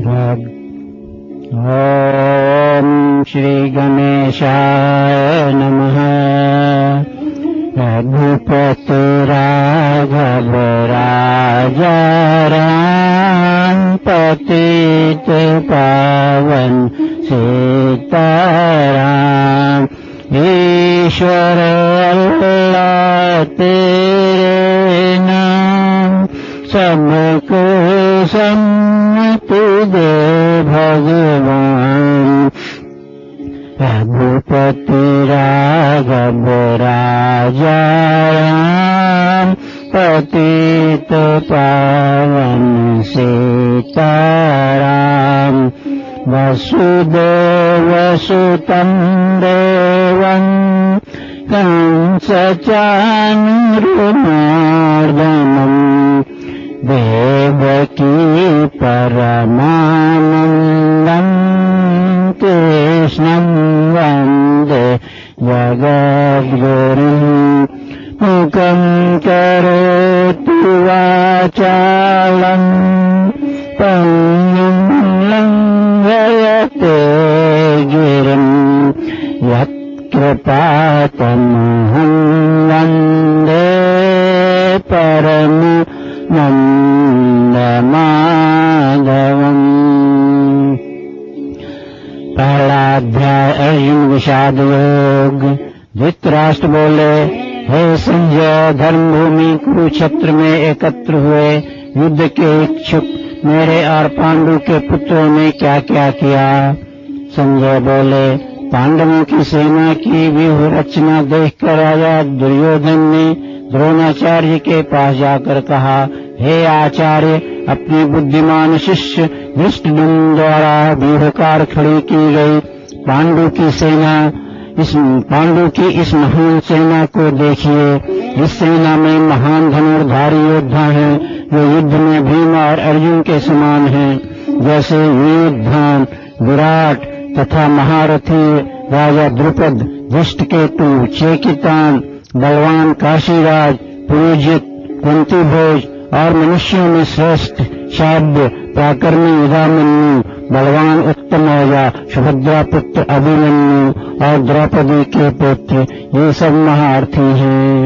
ओम श्री गणेशाय नमः। रघुपति राघव राजा राम पतित पावन सीताराम। ईश्वर अल्लाह तेरे नाम सबको सम्मति दे भगवान। रघुपति राघव राजा राम पतित पावन सीताराम। वसुदेव सुतं देवं कंस चाणूरमर्दनम् देवकी परमानन्दम् कृष्णं वन्दे जगद्गुरुम्। मुखं करोति वाचालं पङ्गुं लङ्घयते गिरिम्। यत्कृपातमहं वन्दे परमानन्दमाधवम्। पहला अध्याय अर्जुन विषाद योग। धृतराष्ट्र बोले, हे संजय, धर्मभूमि कुरुक्षेत्र में एकत्र हुए युद्ध के इच्छुक मेरे और पांडु के पुत्रों ने क्या क्या किया। संजय बोले, पांडवों की सेना की व्यूह रचना देखकर राजा दुर्योधन ने द्रोणाचार्य के पास जाकर कहा, हे आचार्य, अपने बुद्धिमान शिष्य धृष्टद्युम्न द्वारा व्यूहकार खड़ी की गई पांडु की इस महान सेना को देखिए। इस सेना में महान धनुर्धारी योद्धा हैं जो युद्ध में भीम और अर्जुन के समान हैं, जैसे युयुधान, विराट तथा महारथी राजा द्रुपद, धृष्टकेतु, चेकितान, बलवान काशीराज, पुरुजित, कुंतीभोज और मनुष्यों में श्रेष्ठ शाब्य, पराक्रमी युधामन्यु, बलवान उत्तमौजा, सुभद्रा पुत्र अभिमन्यु और द्रौपदी के पुत्र, ये सब महारथी हैं।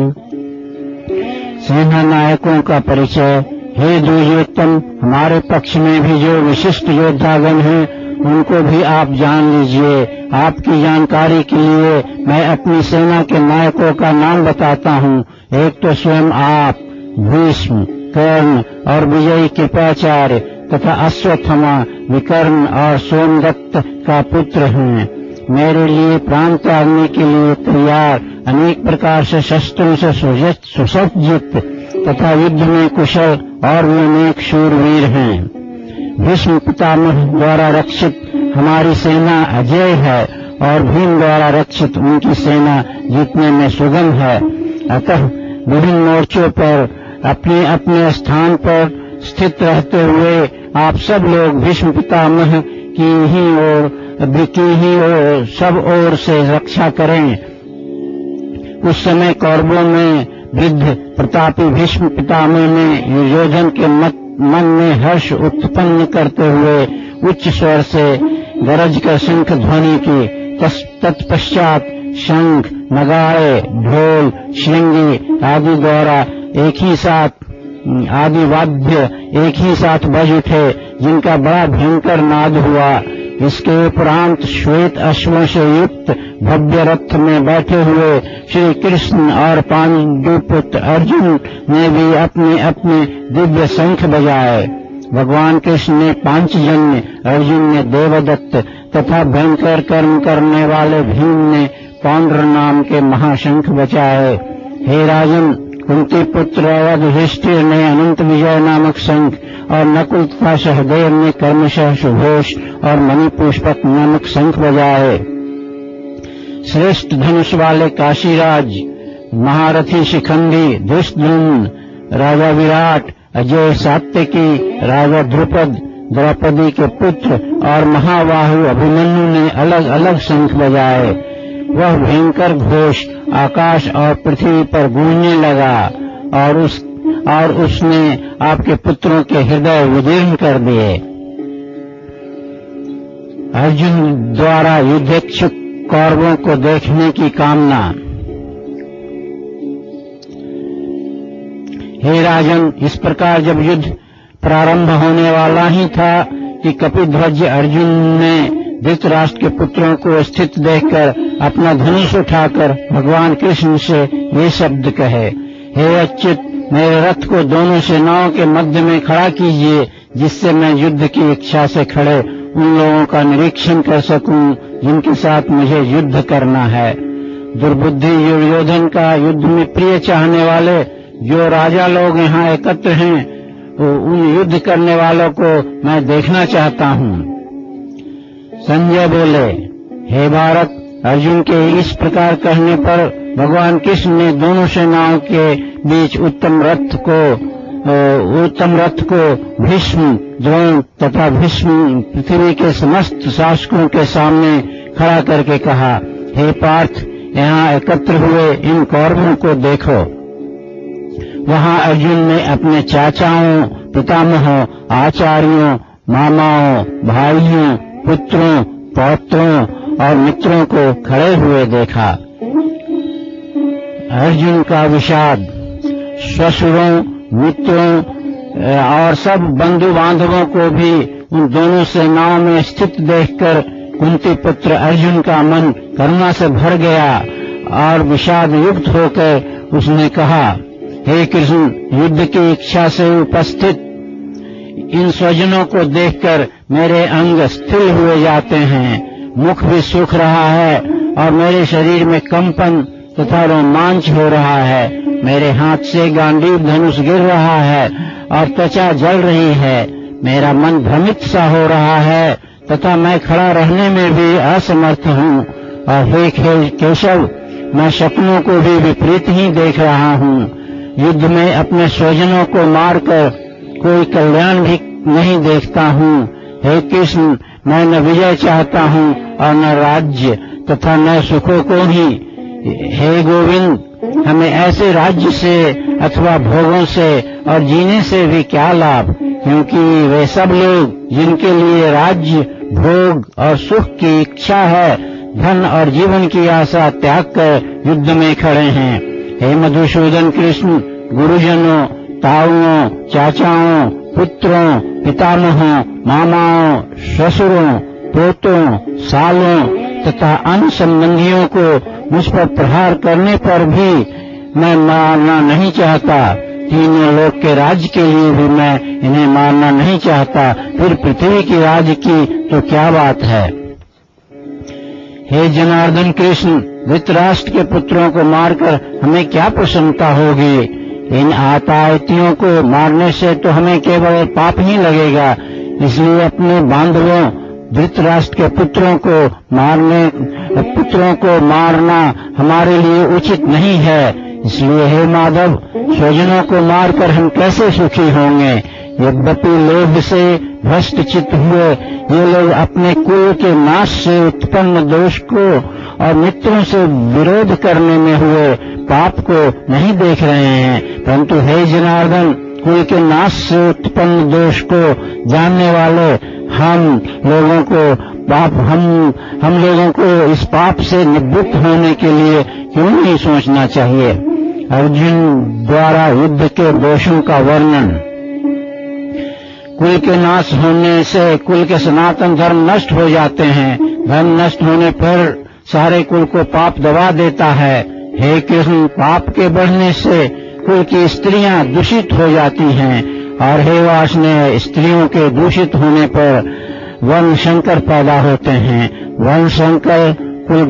सेना नायकों का परिचय। हे दुर्योधन, हमारे पक्ष में भी जो विशिष्ट योद्धागण हैं उनको भी आप जान लीजिए। आपकी जानकारी के लिए मैं अपनी सेना के नायकों का नाम बताता हूँ। एक तो स्वयं आप, भीष्म, कर्ण और विजयी कृपाचार्य तथा अश्वत्थामा, विकर्ण और सोमदत्त का पुत्र हैं। मेरे लिए प्राण त्यागने के लिए तैयार, अनेक प्रकार से शस्त्रों से सुसज्जित तथा युद्ध में कुशल और भी अनेक शूरवीर हैं। भीष्म पितामह द्वारा रक्षित हमारी सेना अजेय है और भीम द्वारा रक्षित उनकी सेना जीतने में सुगम है। अतः विभिन्न मोर्चों पर अपने अपने स्थान पर स्थित रहते हुए आप सब लोग भीष्म पितामह की ही ओर सब ओर से रक्षा करें। उस समय कौरवों में वृद्ध प्रतापी भीष्म पितामह ने दुर्योधन के मन में हर्ष उत्पन्न करते हुए उच्च स्वर से गरज कर शंख ध्वनि की। तत्पश्चात शंख, नगाड़े, ढोल, श्रृंगी आदि वाद्य एक ही साथ बज उठे, जिनका बड़ा भयंकर नाद हुआ। इसके उपरांत श्वेत अश्वों से युक्त भव्य रथ में बैठे हुए श्री कृष्ण और पांडुपुत्र अर्जुन ने भी अपने अपने दिव्य शंख बजाए। भगवान कृष्ण ने पांचजन्य, अर्जुन ने देवदत्त तथा भयंकर कर्म करने वाले भीम ने पौंड्र नाम के महाशंख बजाए। हे राजन, कुंती पुत्र युधिष्ठिर ने अनंत विजय नामक शंख और नकुल तथा सहदेव ने कर्मशः सुघोष और मणिपुष्पक नामक शंख बजाए। श्रेष्ठ धनुष वाले काशीराज, महारथी शिखंडी धृष्टद्युम्न, राजा विराट, अजय सात्यकी, राजा द्रुपद, द्रौपदी के पुत्र और महाबाहु अभिमन्यु ने अलग अलग शंख बजाए। वह भयंकर घोष आकाश और पृथ्वी पर गूंजने लगा और उसने आपके पुत्रों के हृदय विदीर्ण कर दिए। अर्जुन द्वारा युद्धेच्छुक कौरवों को देखने की कामना। हे राजन, इस प्रकार जब युद्ध प्रारंभ होने वाला ही था कि कपिध्वज अर्जुन ने धृतराष्ट्र के पुत्रों को स्थित देखकर अपना धनुष उठाकर भगवान कृष्ण से ये शब्द कहे, हे अच्युत, मेरे रथ को दोनों सेनाओं के मध्य में खड़ा कीजिए, जिससे मैं युद्ध की इच्छा से खड़े उन लोगों का निरीक्षण कर सकूं जिनके साथ मुझे युद्ध करना है। दुर्बुद्धि दुर्योधन का युद्ध में प्रिय चाहने वाले जो राजा लोग यहाँ एकत्र हैं, उन युद्ध करने वालों को मैं देखना चाहता हूँ। संजय बोले, हे भारत, अर्जुन के इस प्रकार कहने पर भगवान कृष्ण ने दोनों सेनाओं के बीच उत्तम रथ को भीष्म, द्रोण तथा भीष्म पृथ्वी के समस्त शासकों के सामने खड़ा करके कहा, हे पार्थ, यहाँ एकत्र हुए इन कौरवों को देखो। वहाँ अर्जुन ने अपने चाचाओं, पितामहों, आचार्यों, मामाओं, भाइयों, पुत्रों, पौत्रों और मित्रों को खड़े हुए देखा। अर्जुन का विषाद ससुरों, मित्रों और सब बंधु बांधवों को भी उन दोनों सेनाओं में स्थित देखकर कुंती पुत्र अर्जुन का मन करुणा से भर गया और विषाद युक्त होकर उसने कहा, हे कृष्ण, युद्ध की इच्छा से उपस्थित इन स्वजनों को देखकर मेरे अंग स्थिर हुए जाते हैं, मुख भी सूख रहा है और मेरे शरीर में कंपन तथा रोमांच हो रहा है। मेरे हाथ से गांडीव धनुष गिर रहा है और त्वचा जल रही है। मेरा मन भ्रमित सा हो रहा है तथा मैं खड़ा रहने में भी असमर्थ हूँ। और हे केशव, मैं सपनों को भी विपरीत ही देख रहा हूँ। युद्ध में अपने स्वजनों को मारकर कोई कल्याण भी नहीं देखता हूँ। हे कृष्ण, मैं न विजय चाहता हूँ और न राज्य तथा न सुखों को ही। हे गोविंद, हमें ऐसे राज्य से अथवा भोगों से और जीने से भी क्या लाभ, क्योंकि वे सब लोग जिनके लिए राज्य, भोग और सुख की इच्छा है, धन और जीवन की आशा त्याग कर युद्ध में खड़े हैं। हे मधुसूदन कृष्ण, गुरुजनों, ताऊओं, चाचाओं, पुत्रों, पितामहों, मामाओं, ससुरों, पोतों, सालों तथा अन्य संबंधियों को मुझ पर प्रहार करने पर भी मैं मारना नहीं चाहता। तीनों लोक के राज्य के लिए भी मैं इन्हें मारना नहीं चाहता, फिर पृथ्वी की राज्य की तो क्या बात है। हे जनार्दन कृष्ण, धृतराष्ट्र के पुत्रों को मारकर हमें क्या प्रसन्नता होगी। इन आतातियों को मारने से तो हमें केवल पाप ही लगेगा। इसलिए अपने बांधवों धृतराष्ट्र के पुत्रों को मारना हमारे लिए उचित नहीं है। इसलिए हे माधव, स्वजनों को मारकर हम कैसे सुखी होंगे। यद्यपि लोभ से भ्रष्ट चित्त हुए ये लोग अपने कुल के नाश से उत्पन्न दोष को और मित्रों से विरोध करने में हुए पाप को नहीं देख रहे हैं, परंतु हे जनार्दन, कुल के नाश से उत्पन्न दोष को जानने वाले हम लोगों को इस पाप से निवृत्त होने के लिए क्यों नहीं सोचना चाहिए। अर्जुन द्वारा युद्ध के दोषों का वर्णन। कुल के नाश होने से कुल के सनातन धर्म नष्ट हो जाते हैं। धर्म नष्ट होने पर सारे कुल को पाप दबा देता है। हे कृष्ण, पाप के बढ़ने से कुल की स्त्रियां दूषित हो जाती हैं और हे वासने, स्त्रियों के दूषित होने पर वर्ण संकर पैदा होते हैं। वर्ण संकर कुल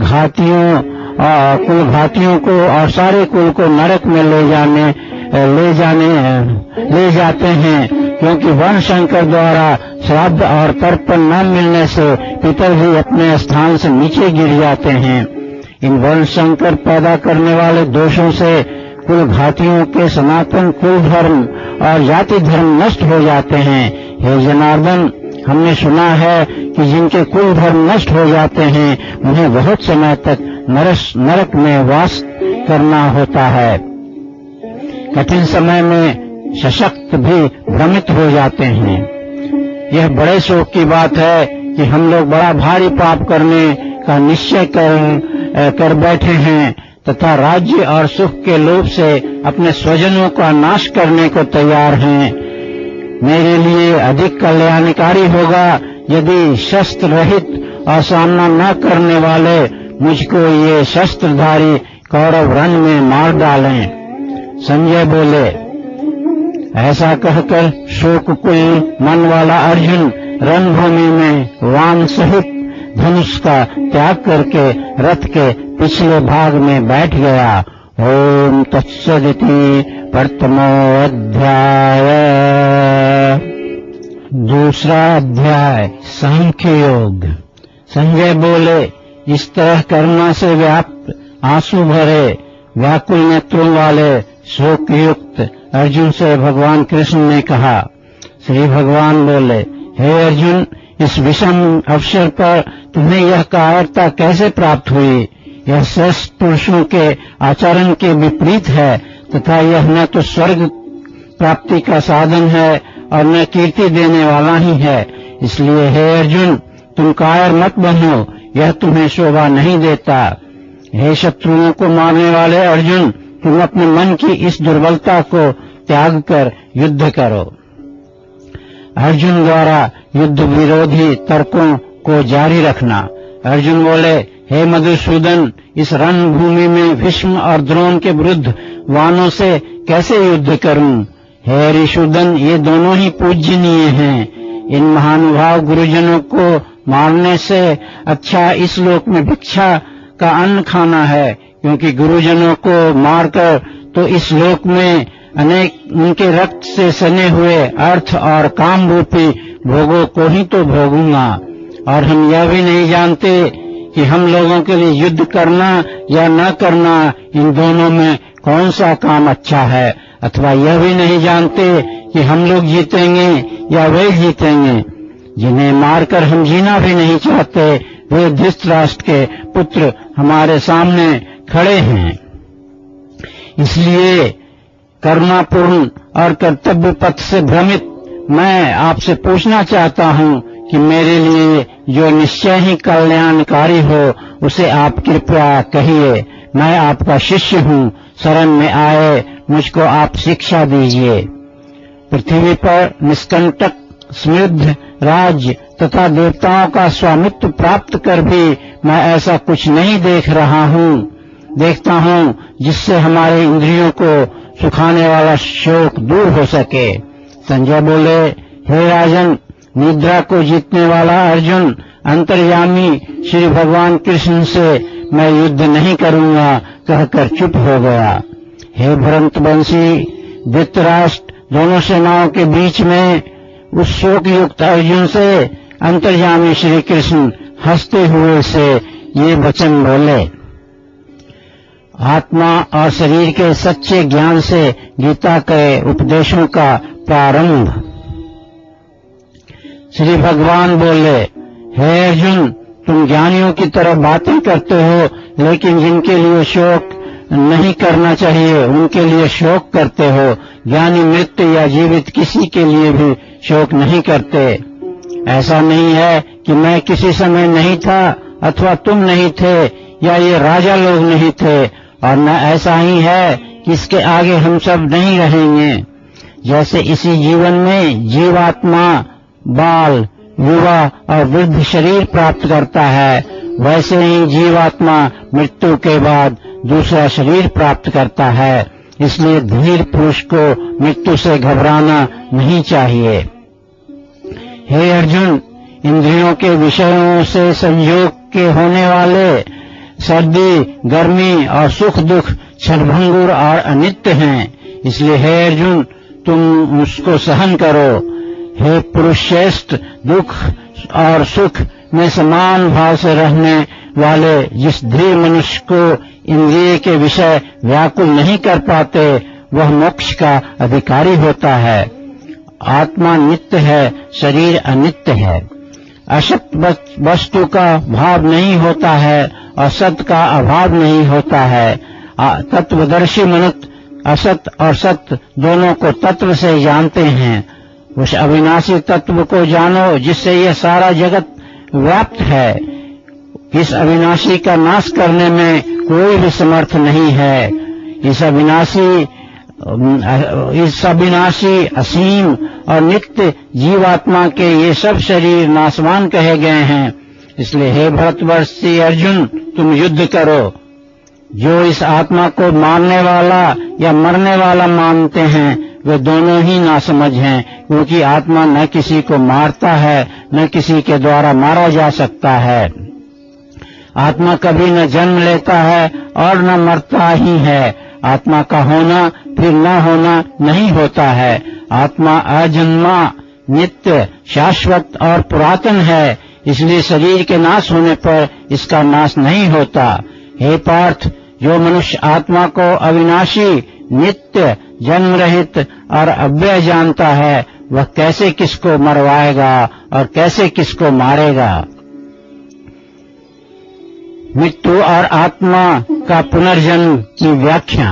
घातियों को और सारे कुल को नरक में ले जाते हैं, क्योंकि वर्ण संकर द्वारा श्राद्ध और तर्पण न मिलने से पितर भी अपने स्थान से नीचे गिर जाते हैं। इन वर्ण संकर पैदा करने वाले दोषों से कुल घातियों के सनातन कुल धर्म और जाति धर्म नष्ट हो जाते हैं। हे जनार्दन, हमने सुना है कि जिनके कुल धर्म नष्ट हो जाते हैं उन्हें बहुत समय तक नरक में वास करना होता है। कठिन समय में सशक्त भी भ्रमित हो जाते हैं। यह बड़े शोक की बात है कि हम लोग बड़ा भारी पाप करने का निश्चय कर बैठे हैं तथा राज्य और सुख के लोभ से अपने स्वजनों का नाश करने को तैयार हैं। मेरे लिए अधिक कल्याणकारी होगा यदि शस्त्र रहित और सामना न करने वाले मुझको ये शस्त्रधारी कौरव रण में मार डालें। संजय बोले, ऐसा कहकर शोककुल मन वाला अर्जुन रणभूमि में वान सहित धनुष का त्याग करके रथ के पिछले भाग में बैठ गया। ओम तत्सदिति प्रथमो अध्याय। दूसरा अध्याय सांख्य योग। संजय बोले, इस तरह करुणा से व्याप्त आंसू भरे व्याकुल नेत्रों वाले शोक युक्त अर्जुन से भगवान कृष्ण ने कहा। श्री भगवान बोले, हे अर्जुन, इस विषम अवसर पर तुम्हें यह कायरता कैसे प्राप्त हुई? यह श्रेष्ठ पुरुषों के आचरण के विपरीत है तथा यह न तो स्वर्ग प्राप्ति का साधन है और न कीर्ति देने वाला ही है। इसलिए हे अर्जुन, तुम कायर मत बनो, यह तुम्हें शोभा नहीं देता। हे शत्रुओं को मारने वाले अर्जुन, तुम अपने मन की इस दुर्बलता को त्याग कर युद्ध करो। अर्जुन द्वारा युद्ध विरोधी तर्कों को जारी रखना। अर्जुन बोले, हे मधुसूदन, इस रणभूमि में भीष्म और द्रोण के विरुद्ध वानों से कैसे युद्ध करूं? हे ऋषुदन, ये दोनों ही पूजनीय हैं। इन महानुभाव गुरुजनों को मारने से अच्छा इस लोक में भिक्षा का अन्न खाना है, क्योंकि गुरुजनों को मारकर तो इस लोक में अनेक उनके रक्त से सने हुए अर्थ और काम रूपी भोगों को ही तो भोगूंगा। और हम यह भी नहीं जानते कि हम लोगों के लिए युद्ध करना या न करना, इन दोनों में कौन सा काम अच्छा है, अथवा यह भी नहीं जानते कि हम लोग जीतेंगे या वे जीतेंगे। जिन्हें मारकर हम जीना भी नहीं चाहते, वे धृतराष्ट्र के पुत्र हमारे सामने खड़े हैं। इसलिए करुणापूर्ण और कर्तव्य पथ से भ्रमित मैं आपसे पूछना चाहता हूँ कि मेरे लिए जो निश्चय ही कल्याणकारी हो उसे आप कृपया कहिए। मैं आपका शिष्य हूँ, शरण में आए मुझको आप शिक्षा दीजिए। पृथ्वी पर निष्कंटक समृद्ध राज्य तथा देवताओं का स्वामित्व प्राप्त कर भी मैं ऐसा कुछ नहीं देखता हूँ जिससे हमारे इंद्रियों को सुखाने वाला शोक दूर हो सके। संजय बोले, हे राजन, निद्रा को जीतने वाला अर्जुन अंतर्यामी श्री भगवान कृष्ण से मैं युद्ध नहीं करूंगा कहकर चुप हो गया। हे भरतवंशी धृतराष्ट्र, दोनों सेनाओं के बीच में उस शोक युक्त अर्जुन से अंतर्यामी श्री कृष्ण हंसते हुए से ये वचन बोले। आत्मा और शरीर के सच्चे ज्ञान से गीता के उपदेशों का प्रारंभ। श्री भगवान बोले, हे अर्जुन, तुम ज्ञानियों की तरह बातें करते हो, लेकिन जिनके लिए शोक नहीं करना चाहिए उनके लिए शोक करते हो। ज्ञानी मृत या जीवित किसी के लिए भी शोक नहीं करते। ऐसा नहीं है कि मैं किसी समय नहीं था अथवा तुम नहीं थे या ये राजा लोग नहीं थे, और न ऐसा ही है कि इसके आगे हम सब नहीं रहेंगे। जैसे इसी जीवन में जीवात्मा बाल, युवा और वृद्ध शरीर प्राप्त करता है, वैसे ही जीवात्मा मृत्यु के बाद दूसरा शरीर प्राप्त करता है। इसलिए धीर पुरुष को मृत्यु से घबराना नहीं चाहिए। हे अर्जुन, इंद्रियों के विषयों से संयोग के होने वाले सर्दी, गर्मी और सुख दुख क्षणभंगुर और अनित्य हैं। इसलिए हे अर्जुन, तुम उसको सहन करो। हे पुरुष श्रेष्ठ, दुख और सुख में समान भाव से रहने वाले जिस धीर मनुष्य को इंद्रिय के विषय व्याकुल नहीं कर पाते, वह मोक्ष का अधिकारी होता है। आत्मा नित्य है, शरीर अनित्य है। असत वस्तु का भाव नहीं होता है और सत का अभाव नहीं होता है। तत्वदर्शी मनुष्य असत और सत दोनों को तत्व से जानते हैं। उस अविनाशी तत्व को जानो जिससे यह सारा जगत व्याप्त है। इस अविनाशी का नाश करने में कोई भी समर्थ नहीं है। इस अविनाशी असीम और नित्य जीवात्मा के ये सब शरीर नाशवान कहे गए हैं। इसलिए हे भरतवर्षी अर्जुन, तुम युद्ध करो। जो इस आत्मा को मारने वाला या मरने वाला मानते हैं वे दोनों ही नासमझ हैं, क्योंकि आत्मा न किसी को मारता है न किसी के द्वारा मारा जा सकता है। आत्मा कभी न जन्म लेता है और न मरता ही है। आत्मा का होना फिर न होना नहीं होता है। आत्मा अजन्मा, नित्य, शाश्वत और पुरातन है, इसलिए शरीर के नाश होने पर इसका नाश नहीं होता। हे पार्थ, जो मनुष्य आत्मा को अविनाशी, नित्य, जन्म रहित और अव्यय जानता है, वह कैसे किसको मरवाएगा और कैसे किसको मारेगा। मृत्यु और आत्मा का पुनर्जन्म की व्याख्या।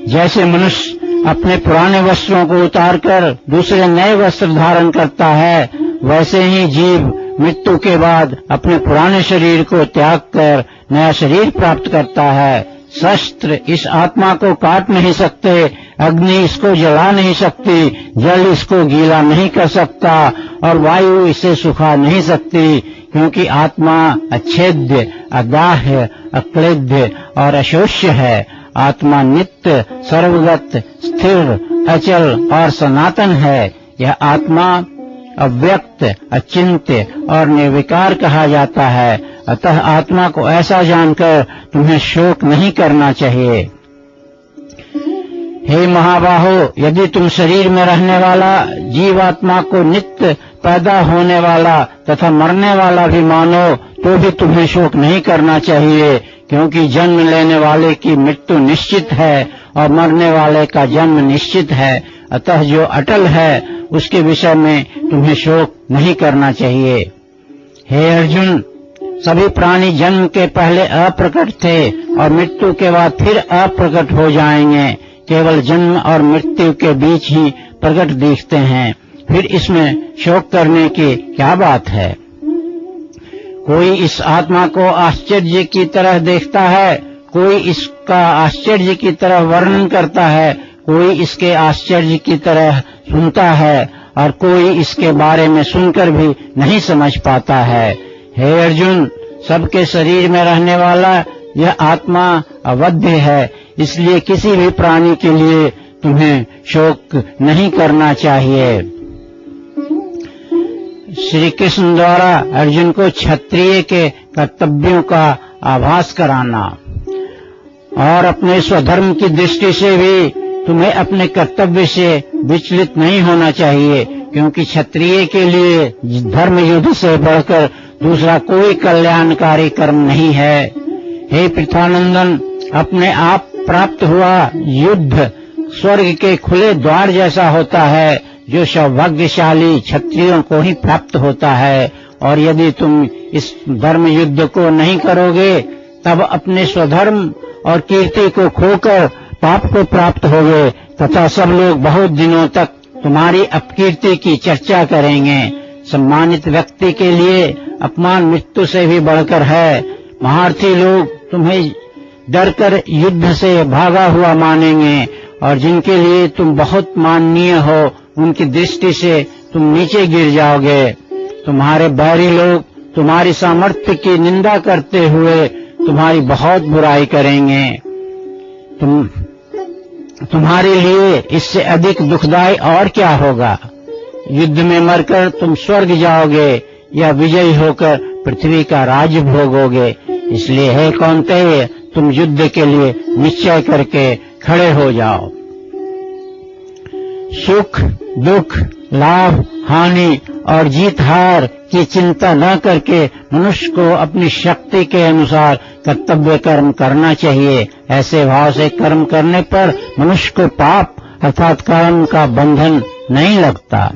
जैसे मनुष्य अपने पुराने वस्त्रों को उतारकर दूसरे नए वस्त्र धारण करता है, वैसे ही जीव मृत्यु के बाद अपने पुराने शरीर को त्याग कर नया शरीर प्राप्त करता है। शस्त्र इस आत्मा को काट नहीं सकते, अग्नि इसको जला नहीं सकती, जल इसको गीला नहीं कर सकता और वायु इसे सुखा नहीं सकती, क्योंकि आत्मा अच्छेद्य, अदाह्य, अक्लेद्य और अशोष्य है। आत्मा नित्य, सर्वगत, स्थिर, अचल और सनातन है। यह आत्मा अव्यक्त, अचिंत्य और निर्विकार कहा जाता है। अतः आत्मा को ऐसा जानकर तुम्हें शोक नहीं करना चाहिए। हे महाबाहो, यदि तुम शरीर में रहने वाला जीवात्मा को नित्य पैदा होने वाला तथा मरने वाला भी मानो तो भी तुम्हें शोक नहीं करना चाहिए, क्योंकि जन्म लेने वाले की मृत्यु निश्चित है और मरने वाले का जन्म निश्चित है। अतः जो अटल है उसके विषय में तुम्हें शोक नहीं करना चाहिए। हे अर्जुन, सभी प्राणी जन्म के पहले अप्रकट थे और मृत्यु के बाद फिर अप्रकट हो जाएंगे। केवल जन्म और मृत्यु के बीच ही प्रकट दिखते हैं, फिर इसमें शोक करने की क्या बात है। कोई इस आत्मा को आश्चर्य की तरह देखता है, कोई इसका आश्चर्य की तरह वर्णन करता है, कोई इसके आश्चर्य की तरह सुनता है और कोई इसके बारे में सुनकर भी नहीं समझ पाता है। हे अर्जुन, सबके शरीर में रहने वाला यह आत्मा अवध्य है, इसलिए किसी भी प्राणी के लिए तुम्हें शोक नहीं करना चाहिए। श्री कृष्ण द्वारा अर्जुन को क्षत्रिय के कर्तव्यों का आभास कराना और अपने स्वधर्म की दृष्टि से भी तुम्हें अपने कर्तव्य से विचलित नहीं होना चाहिए, क्योंकि क्षत्रिय के लिए धर्म युद्ध से बढ़कर दूसरा कोई कल्याणकारी कर्म नहीं है। हे पृथ्वानंदन, अपने आप प्राप्त हुआ युद्ध स्वर्ग के खुले द्वार जैसा होता है, जो सौभाग्यशाली क्षत्रियों को ही प्राप्त होता है। और यदि तुम इस धर्म युद्ध को नहीं करोगे, तब अपने स्वधर्म और कीर्ति को खोकर पाप को प्राप्त होगे तथा सब लोग बहुत दिनों तक तुम्हारी अपकीर्ति की चर्चा करेंगे। सम्मानित व्यक्ति के लिए अपमान मृत्यु से भी बढ़कर है। महारथी लोग तुम्हें डरकर युद्ध से भागा हुआ मानेंगे और जिनके लिए तुम बहुत माननीय हो, उनकी दृष्टि से तुम नीचे गिर जाओगे। तुम्हारे बैरी लोग तुम्हारी सामर्थ्य की निंदा करते हुए तुम्हारी बहुत बुराई करेंगे। तुम्हारे लिए इससे अधिक दुखदाई और क्या होगा। युद्ध में मरकर तुम स्वर्ग जाओगे या विजयी होकर पृथ्वी का राज्य भोगोगे। इसलिए हे कौन्तेय, तुम युद्ध के लिए निश्चय करके खड़े हो जाओ। सुख, दुख, लाभ, हानि और जीत हार की चिंता न करके मनुष्य को अपनी शक्ति के अनुसार कर्तव्य कर्म करना चाहिए। ऐसे भाव से कर्म करने पर मनुष्य को पाप अर्थात कर्म का बंधन नहीं लगता।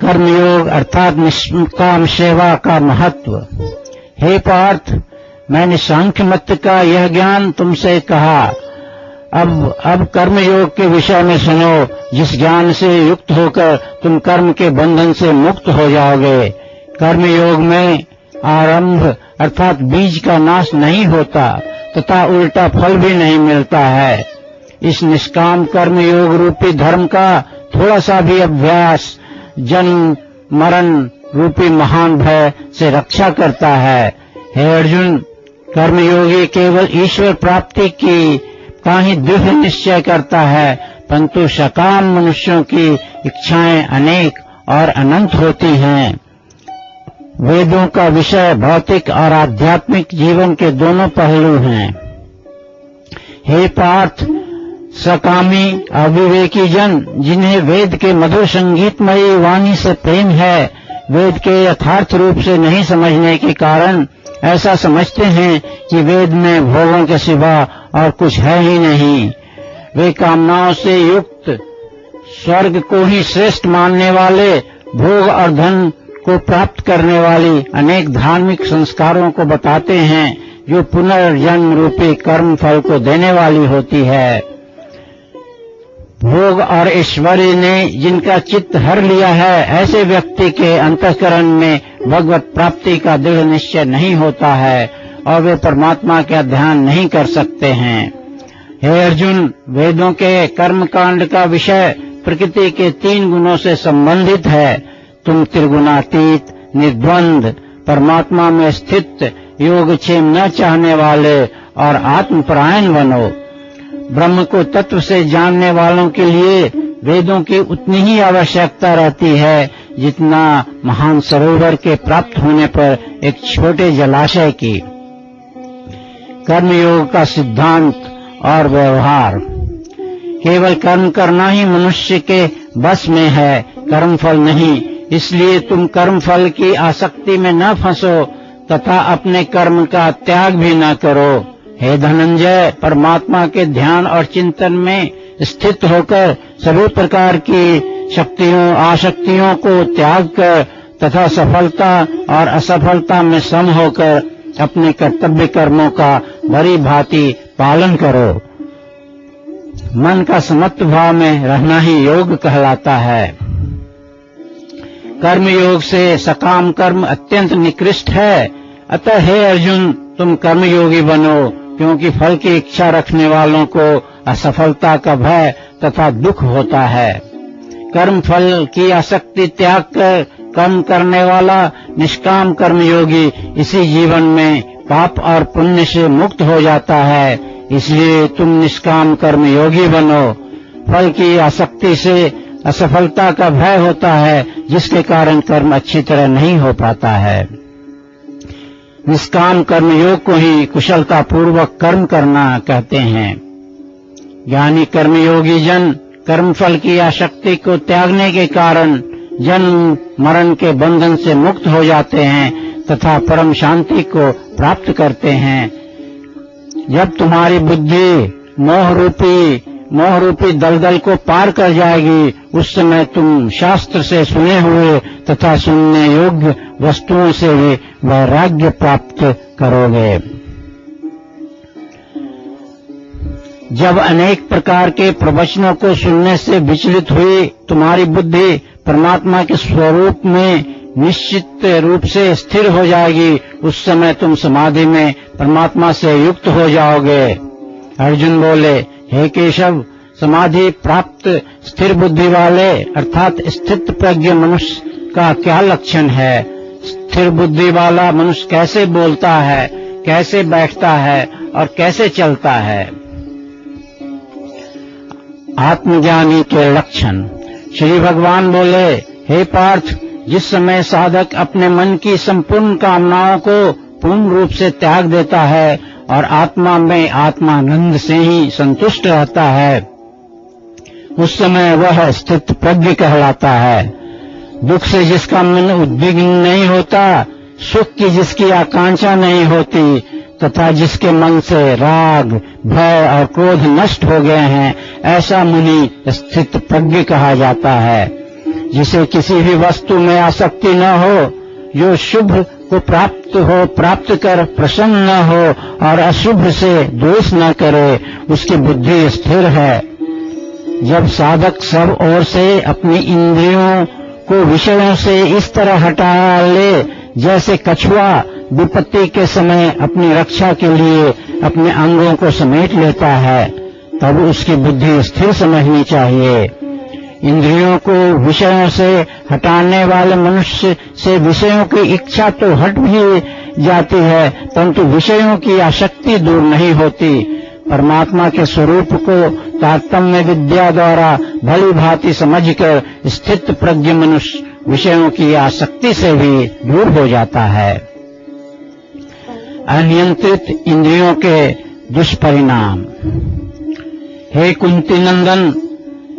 कर्मयोग अर्थात निष्काम सेवा का महत्व। हे पार्थ, मैंने सांख्य मत का यह ज्ञान तुमसे कहा। अब कर्मयोग के विषय में सुनो, जिस ज्ञान से युक्त होकर तुम कर्म के बंधन से मुक्त हो जाओगे। कर्मयोग में आरंभ अर्थात बीज का नाश नहीं होता तथा उल्टा फल भी नहीं मिलता है। इस निष्काम कर्म योग रूपी धर्म का थोड़ा सा भी अभ्यास जन्म मरण रूपी महान भय से रक्षा करता है। हे अर्जुन, कर्मयोगी केवल ईश्वर प्राप्ति का ही दृढ़ निश्चय करता है, परंतु सकाम मनुष्यों की इच्छाएं अनेक और अनंत होती हैं। वेदों का विषय भौतिक और आध्यात्मिक जीवन के दोनों पहलू हैं। हे पार्थ, सकामी अविवेकी जन जिन्हें वेद के मधुर संगीतमयी वाणी से प्रेम है, वेद के यथार्थ रूप से नहीं समझने के कारण ऐसा समझते हैं कि वेद में भोगों के सिवा और कुछ है ही नहीं। वे कामनाओं से युक्त स्वर्ग को ही श्रेष्ठ मानने वाले, भोग और धन को प्राप्त करने वाली अनेक धार्मिक संस्कारों को बताते हैं जो पुनर्जन्म रूपी कर्म फल को देने वाली होती है। भोग और ऐश्वर्य ने जिनका चित्त हर लिया है, ऐसे व्यक्ति के अंतःकरण में भगवत प्राप्ति का दृढ़ निश्चय नहीं होता है और वे परमात्मा का ध्यान नहीं कर सकते हैं। हे अर्जुन, वेदों के कर्म कांड का विषय प्रकृति के 3 गुणों से संबंधित है। तुम त्रिगुणातीत, निर्द्वंद, परमात्मा में स्थित, योगक्षेम न चाहने वाले और आत्मपरायण बनो। ब्रह्म को तत्व से जानने वालों के लिए वेदों की उतनी ही आवश्यकता रहती है जितना महान सरोवर के प्राप्त होने पर एक छोटे जलाशय की। कर्मयोग का सिद्धांत और व्यवहार। केवल कर्म करना ही मनुष्य के बस में है, कर्मफल नहीं। इसलिए तुम कर्मफल की आसक्ति में न फंसो तथा अपने कर्म का त्याग भी न करो। हे धनंजय, परमात्मा के ध्यान और चिंतन में स्थित होकर सभी प्रकार की शक्तियों आसक्तियों को त्याग कर तथा सफलता और असफलता में सम होकर अपने कर्तव्य कर्मों का भली भांति पालन करो। मन का समत्व भाव में रहना ही योग कहलाता है। कर्म योग से सकाम कर्म अत्यंत निकृष्ट है। अतः हे अर्जुन, तुम कर्मयोगी बनो, क्योंकि फल की इच्छा रखने वालों को असफलता का भय तथा दुख होता है। कर्म फल की आसक्ति त्याग कर कर्म करने वाला निष्काम कर्मयोगी इसी जीवन में पाप और पुण्य से मुक्त हो जाता है। इसलिए तुम निष्काम कर्मयोगी बनो। फल की आसक्ति से असफलता का भय होता है, जिसके कारण कर्म अच्छी तरह नहीं हो पाता है। निष्काम कर्मयोग को ही कुशलता पूर्वक कर्म करना कहते हैं। ज्ञानी कर्मयोगी जन कर्मफल की आसक्ति को त्यागने के कारण जन्म मरण के बंधन से मुक्त हो जाते हैं तथा परम शांति को प्राप्त करते हैं। जब तुम्हारी बुद्धि मोह रूपी दलदल को पार कर जाएगी, उस समय तुम शास्त्र से सुने हुए तथा सुनने योग्य वस्तुओं से भी वैराग्य प्राप्त करोगे। जब अनेक प्रकार के प्रवचनों को सुनने से विचलित हुई तुम्हारी बुद्धि परमात्मा के स्वरूप में निश्चित रूप से स्थिर हो जाएगी, उस समय तुम समाधि में परमात्मा से युक्त हो जाओगे। अर्जुन बोले, हे केशव, समाधि प्राप्त स्थिर बुद्धि वाले अर्थात स्थित प्रज्ञ मनुष्य का क्या लक्षण है? स्थिर बुद्धि वाला मनुष्य कैसे बोलता है, कैसे बैठता है और कैसे चलता है? आत्मज्ञानी के लक्षण। श्री भगवान बोले, हे पार्थ, जिस समय साधक अपने मन की संपूर्ण कामनाओं को पूर्ण रूप से त्याग देता है और आत्मा में आत्मानंद से ही संतुष्ट रहता है, उस समय वह स्थित प्रज्ञ कहलाता है। दुख से जिसका मन उद्विग्न नहीं होता, सुख की जिसकी आकांक्षा नहीं होती तथा जिसके मन से राग भय और क्रोध नष्ट हो गए हैं, ऐसा मुनि स्थित प्रज्ञ कहा जाता है। जिसे किसी भी वस्तु में आसक्ति न हो, जो शुभ को प्राप्त कर प्रसन्न न हो और अशुभ से द्वेष न करे, उसकी बुद्धि स्थिर है। जब साधक सब ओर से अपनी इंद्रियों को विषयों से इस तरह हटा ले जैसे कछुआ विपत्ति के समय अपनी रक्षा के लिए अपने अंगों को समेट लेता है, तब उसकी बुद्धि स्थिर समझनी चाहिए। इंद्रियों को विषयों से हटाने वाले मनुष्य से विषयों की इच्छा तो हट भी जाती है, परंतु विषयों की आसक्ति दूर नहीं होती। परमात्मा के स्वरूप को तारतम्य विद्या द्वारा भली भांति समझकर स्थित प्रज्ञ मनुष्य विषयों की आसक्ति से भी दूर हो जाता है। अनियंत्रित इंद्रियों के दुष्परिणाम। हे कुंती नंदन,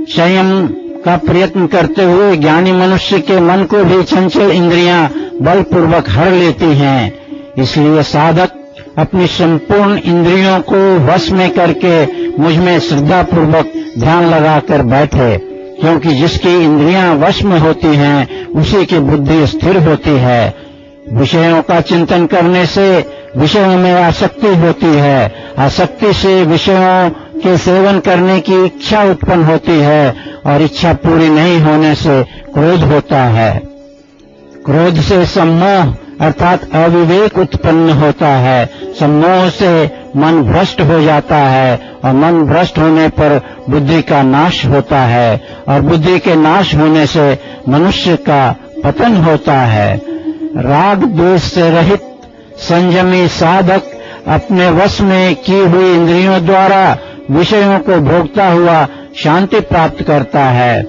संयम का प्रयत्न करते हुए ज्ञानी मनुष्य के मन को भी चंचल इंद्रियां बलपूर्वक हर लेती हैं। इसलिए साधक अपनी संपूर्ण इंद्रियों को वश में करके मुझ में श्रद्धा पूर्वक ध्यान लगाकर बैठे, क्योंकि जिसकी इंद्रियां वश में होती हैं उसी की बुद्धि स्थिर होती है। विषयों का चिंतन करने से विषयों में आसक्ति होती है, आसक्ति से विषयों के सेवन करने की इच्छा उत्पन्न होती है और इच्छा पूरी नहीं होने से क्रोध होता है। क्रोध से सम्मोह अर्थात अविवेक उत्पन्न होता है। सम्मोह से मन भ्रष्ट हो जाता है और मन भ्रष्ट होने पर बुद्धि का नाश होता है और बुद्धि के नाश होने से मनुष्य का पतन होता है। राग द्वेष से रहित संयमी साधक अपने वश में की हुई इंद्रियों द्वारा विषयों को भोगता हुआ शांति प्राप्त करता है।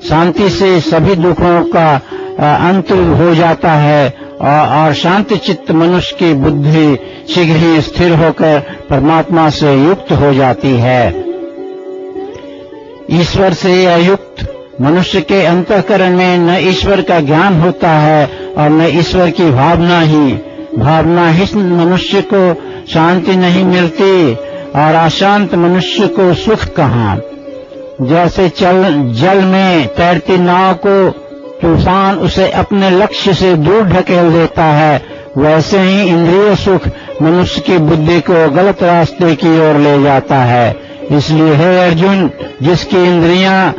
शांति से सभी दुखों का अंत हो जाता है और शांति चित्त मनुष्य की बुद्धि शीघ्र ही स्थिर होकर परमात्मा से युक्त हो जाती है। ईश्वर से अयुक्त मनुष्य के अंतःकरण में न ईश्वर का ज्ञान होता है और न ईश्वर की भावना ही मनुष्य को शांति नहीं मिलती और अशांत मनुष्य को सुख कहाँ। जैसे जल में तैरती नाव को तूफान उसे अपने लक्ष्य से दूर ढकेल देता है, वैसे ही इंद्रिय सुख मनुष्य की बुद्धि को गलत रास्ते की ओर ले जाता है। इसलिए हे अर्जुन, जिसकी इंद्रियां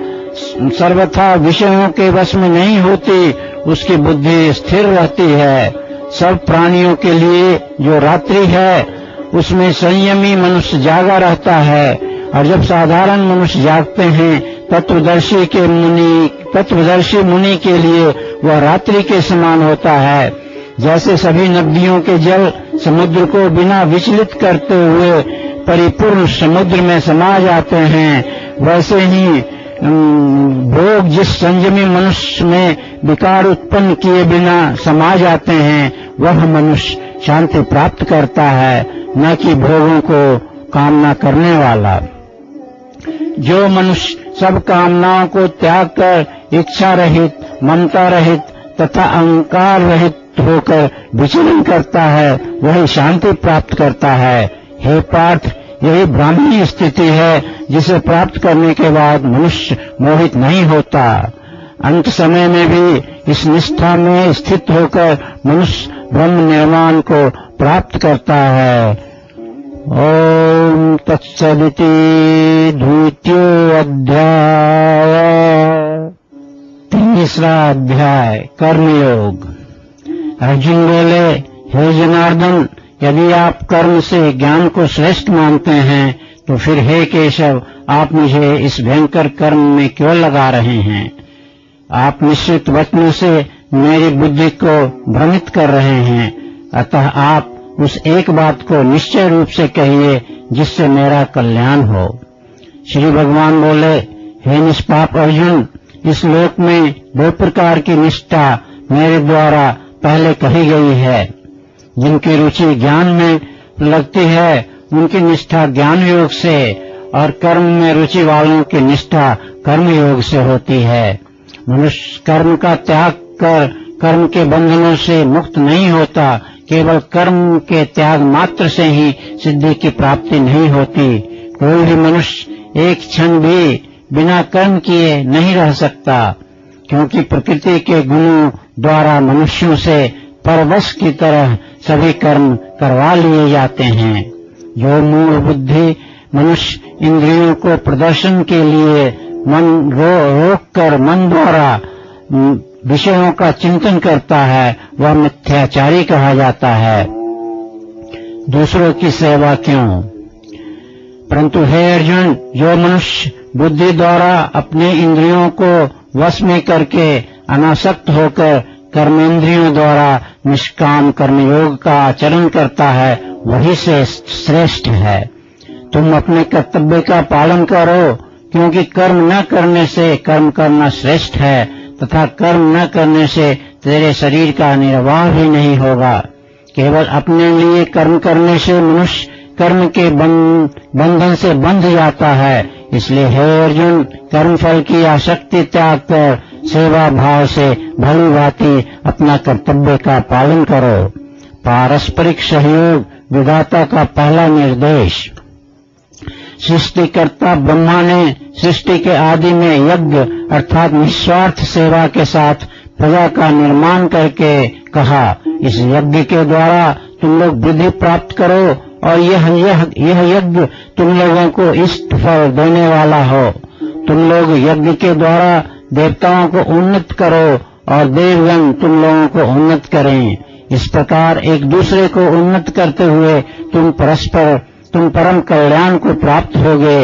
सर्वथा विषयों के वश में नहीं होती उसकी बुद्धि स्थिर रहती है। सब प्राणियों के लिए जो रात्रि है उसमें संयमी मनुष्य जागा रहता है और जब साधारण मनुष्य जागते हैं तत्वदर्शी मुनि के लिए वह रात्रि के समान होता है। जैसे सभी नदियों के जल समुद्र को बिना विचलित करते हुए परिपूर्ण समुद्र में समा जाते हैं, वैसे ही भोग जिस संयमी मनुष्य में विकार उत्पन्न किए बिना समा जाते हैं वह मनुष्य शांति प्राप्त करता है, न कि भोगों को कामना करने वाला। जो मनुष्य सब कामनाओं को त्याग कर इच्छा रहित, ममता रहित तथा अहंकार रहित होकर विचरण करता है वही शांति प्राप्त करता है। हे पार्थ, यही ब्राह्मणी स्थिति है जिसे प्राप्त करने के बाद मनुष्य मोहित नहीं होता। अंत समय में भी इस निष्ठा में स्थित होकर मनुष्य ब्रह्म निर्वाण को प्राप्त करता है। ओम तत्सदिति द्वितीयो अध्याय। तीसरा अध्याय कर्मयोग। अर्जुन बोले, हे जनार्दन, यदि आप कर्म से ज्ञान को श्रेष्ठ मानते हैं तो फिर हे केशव, आप मुझे इस भयंकर कर्म में क्यों लगा रहे हैं? आप निश्चित वचनों से मेरी बुद्धि को भ्रमित कर रहे हैं, अतः आप उस एक बात को निश्चय रूप से कहिए जिससे मेरा कल्याण हो। श्री भगवान बोले, हे निष्पाप अर्जुन, इस लोक में दो प्रकार की निष्ठा मेरे द्वारा पहले कही गई है। जिनकी रुचि ज्ञान में लगती है उनकी निष्ठा ज्ञान योग से और कर्म में रुचि वालों की निष्ठा कर्म योग से होती है। मनुष्य कर्म का त्याग कर कर्म के बंधनों से मुक्त नहीं होता, केवल कर्म के त्याग मात्र से ही सिद्धि की प्राप्ति नहीं होती। कोई भी मनुष्य एक क्षण भी बिना कर्म किए नहीं रह सकता, क्योंकि प्रकृति के गुणों द्वारा मनुष्यों से परवश की तरह सभी कर्म करवा लिए जाते हैं। जो मूल बुद्धि मनुष्य इंद्रियों को प्रदर्शन के लिए मन रोक कर मन द्वारा विषयों का चिंतन करता है वह मिथ्याचारी कहा जाता है। दूसरों की सेवा क्यों? परंतु हे अर्जुन, जो मनुष्य बुद्धि द्वारा अपने इंद्रियों को वश में करके अनासक्त होकर कर्मेंद्रियों द्वारा निष्काम कर्मयोग का आचरण करता है वही से श्रेष्ठ है। तुम अपने कर्तव्य का पालन करो, क्योंकि कर्म न करने से कर्म करना श्रेष्ठ है तथा कर्म न करने से तेरे शरीर का निर्वाह भी नहीं होगा। केवल अपने लिए कर्म करने से मनुष्य कर्म के बंधन से बंध जाता है। इसलिए हे अर्जुन, कर्म फल की आसक्ति त्याग कर सेवा भाव से भली भांति अपना कर्तव्य का पालन करो। पारस्परिक सहयोग विधाता का पहला निर्देश। सृष्टिकर्ता ब्रह्मा ने सृष्टि के आदि में यज्ञ अर्थात निस्वार्थ सेवा के साथ प्रजा का निर्माण करके कहा, इस यज्ञ के द्वारा तुम लोग वृद्धि प्राप्त करो और यह यज्ञ तुम लोगों को इष्ट फल देने वाला हो। तुम लोग यज्ञ के द्वारा देवताओं को उन्नत करो और देवगण तुम लोगों को उन्नत करें। इस प्रकार एक दूसरे को उन्नत करते हुए तुम परम कल्याण को प्राप्त होगे।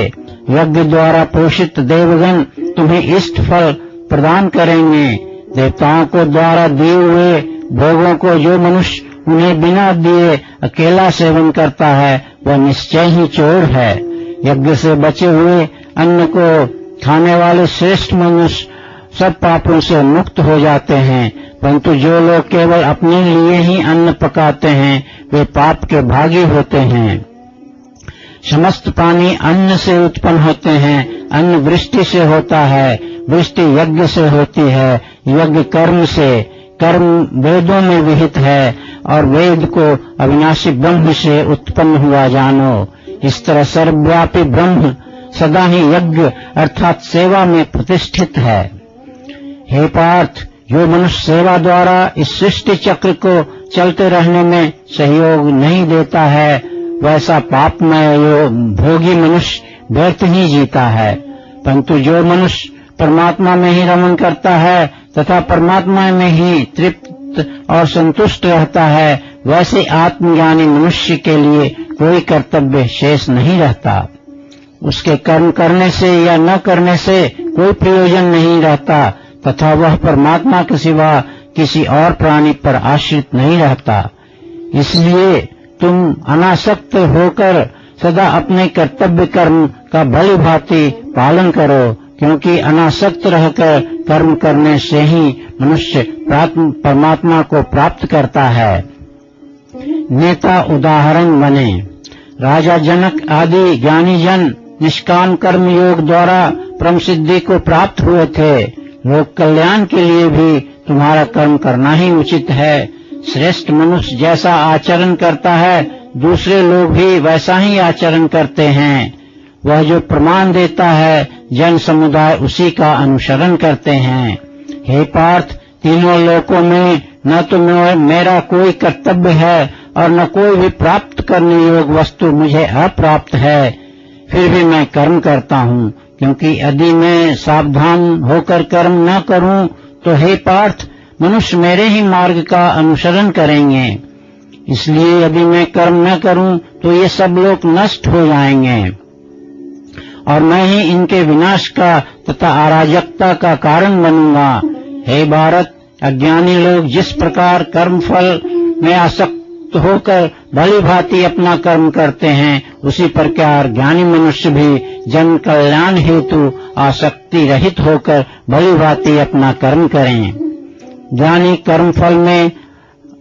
यज्ञ द्वारा पोषित देवगण तुम्हें इष्ट फल प्रदान करेंगे। देवताओं को द्वारा दिए हुए भोगों को जो मनुष्य उन्हें बिना दिए अकेला सेवन करता है वह निश्चय ही चोर है। यज्ञ से बचे हुए अन्न को खाने वाले श्रेष्ठ मनुष्य सब पापों से मुक्त हो जाते हैं, परंतु जो लोग केवल अपने लिए ही अन्न पकाते हैं वे पाप के भागी होते हैं। समस्त प्राणी अन्न से उत्पन्न होते हैं। अन्न वृष्टि से होता है, वृष्टि यज्ञ से होती है, यज्ञ कर्म से, कर्म वेदों में विहित है और वेद को अविनाशी ब्रह्म से उत्पन्न हुआ जानो। इस तरह सर्वव्यापी ब्रह्म सदा ही यज्ञ अर्थात सेवा में प्रतिष्ठित है। हे पार्थ, जो मनुष्य सेवा द्वारा इस सृष्टि चक्र को चलते रहने में सहयोग नहीं देता है वैसा पापमय भोगी मनुष्य व्यर्थ ही जीता है। परंतु जो मनुष्य परमात्मा में ही रमण करता है तथा परमात्मा में ही तृप्त और संतुष्ट रहता है वैसे आत्मज्ञानी मनुष्य के लिए कोई कर्तव्य शेष नहीं रहता। उसके कर्म करने से या न करने से कोई प्रयोजन नहीं रहता तथा वह परमात्मा के सिवा किसी और प्राणी पर आश्रित नहीं रहता। इसलिए तुम अनासक्त होकर सदा अपने कर्तव्य कर्म का भली भांति पालन करो, क्योंकि अनासक्त रहकर कर्म करने से ही मनुष्य परमात्मा को प्राप्त करता है। नेता उदाहरण बने। राजा जनक आदि ज्ञानी जन निष्काम कर्म योग द्वारा परम सिद्धि को प्राप्त हुए थे। लोक कल्याण के लिए भी तुम्हारा कर्म करना ही उचित है। श्रेष्ठ मनुष्य जैसा आचरण करता है दूसरे लोग भी वैसा ही आचरण करते हैं। वह जो प्रमाण देता है जन समुदाय उसी का अनुसरण करते हैं। हे पार्थ, तीनों लोकों में न तो मेरा कोई कर्तव्य है और न कोई भी प्राप्त करने योग्य वस्तु मुझे अप्राप्त है, फिर भी मैं कर्म करता हूँ, क्योंकि यदि मैं सावधान होकर कर्म न करूँ तो हे पार्थ, मनुष्य मेरे ही मार्ग का अनुसरण करेंगे। इसलिए यदि मैं कर्म न करूं तो ये सब लोग नष्ट हो जाएंगे और मैं ही इनके विनाश का तथा अराजकता का कारण बनूंगा। हे भारत, अज्ञानी लोग जिस प्रकार कर्म फल में आसक्त होकर भली भांति अपना कर्म करते हैं उसी प्रकार ज्ञानी मनुष्य भी जन कल्याण हेतु आसक्ति रहित होकर भली भांति अपना कर्म करें। ज्ञानी कर्म फल में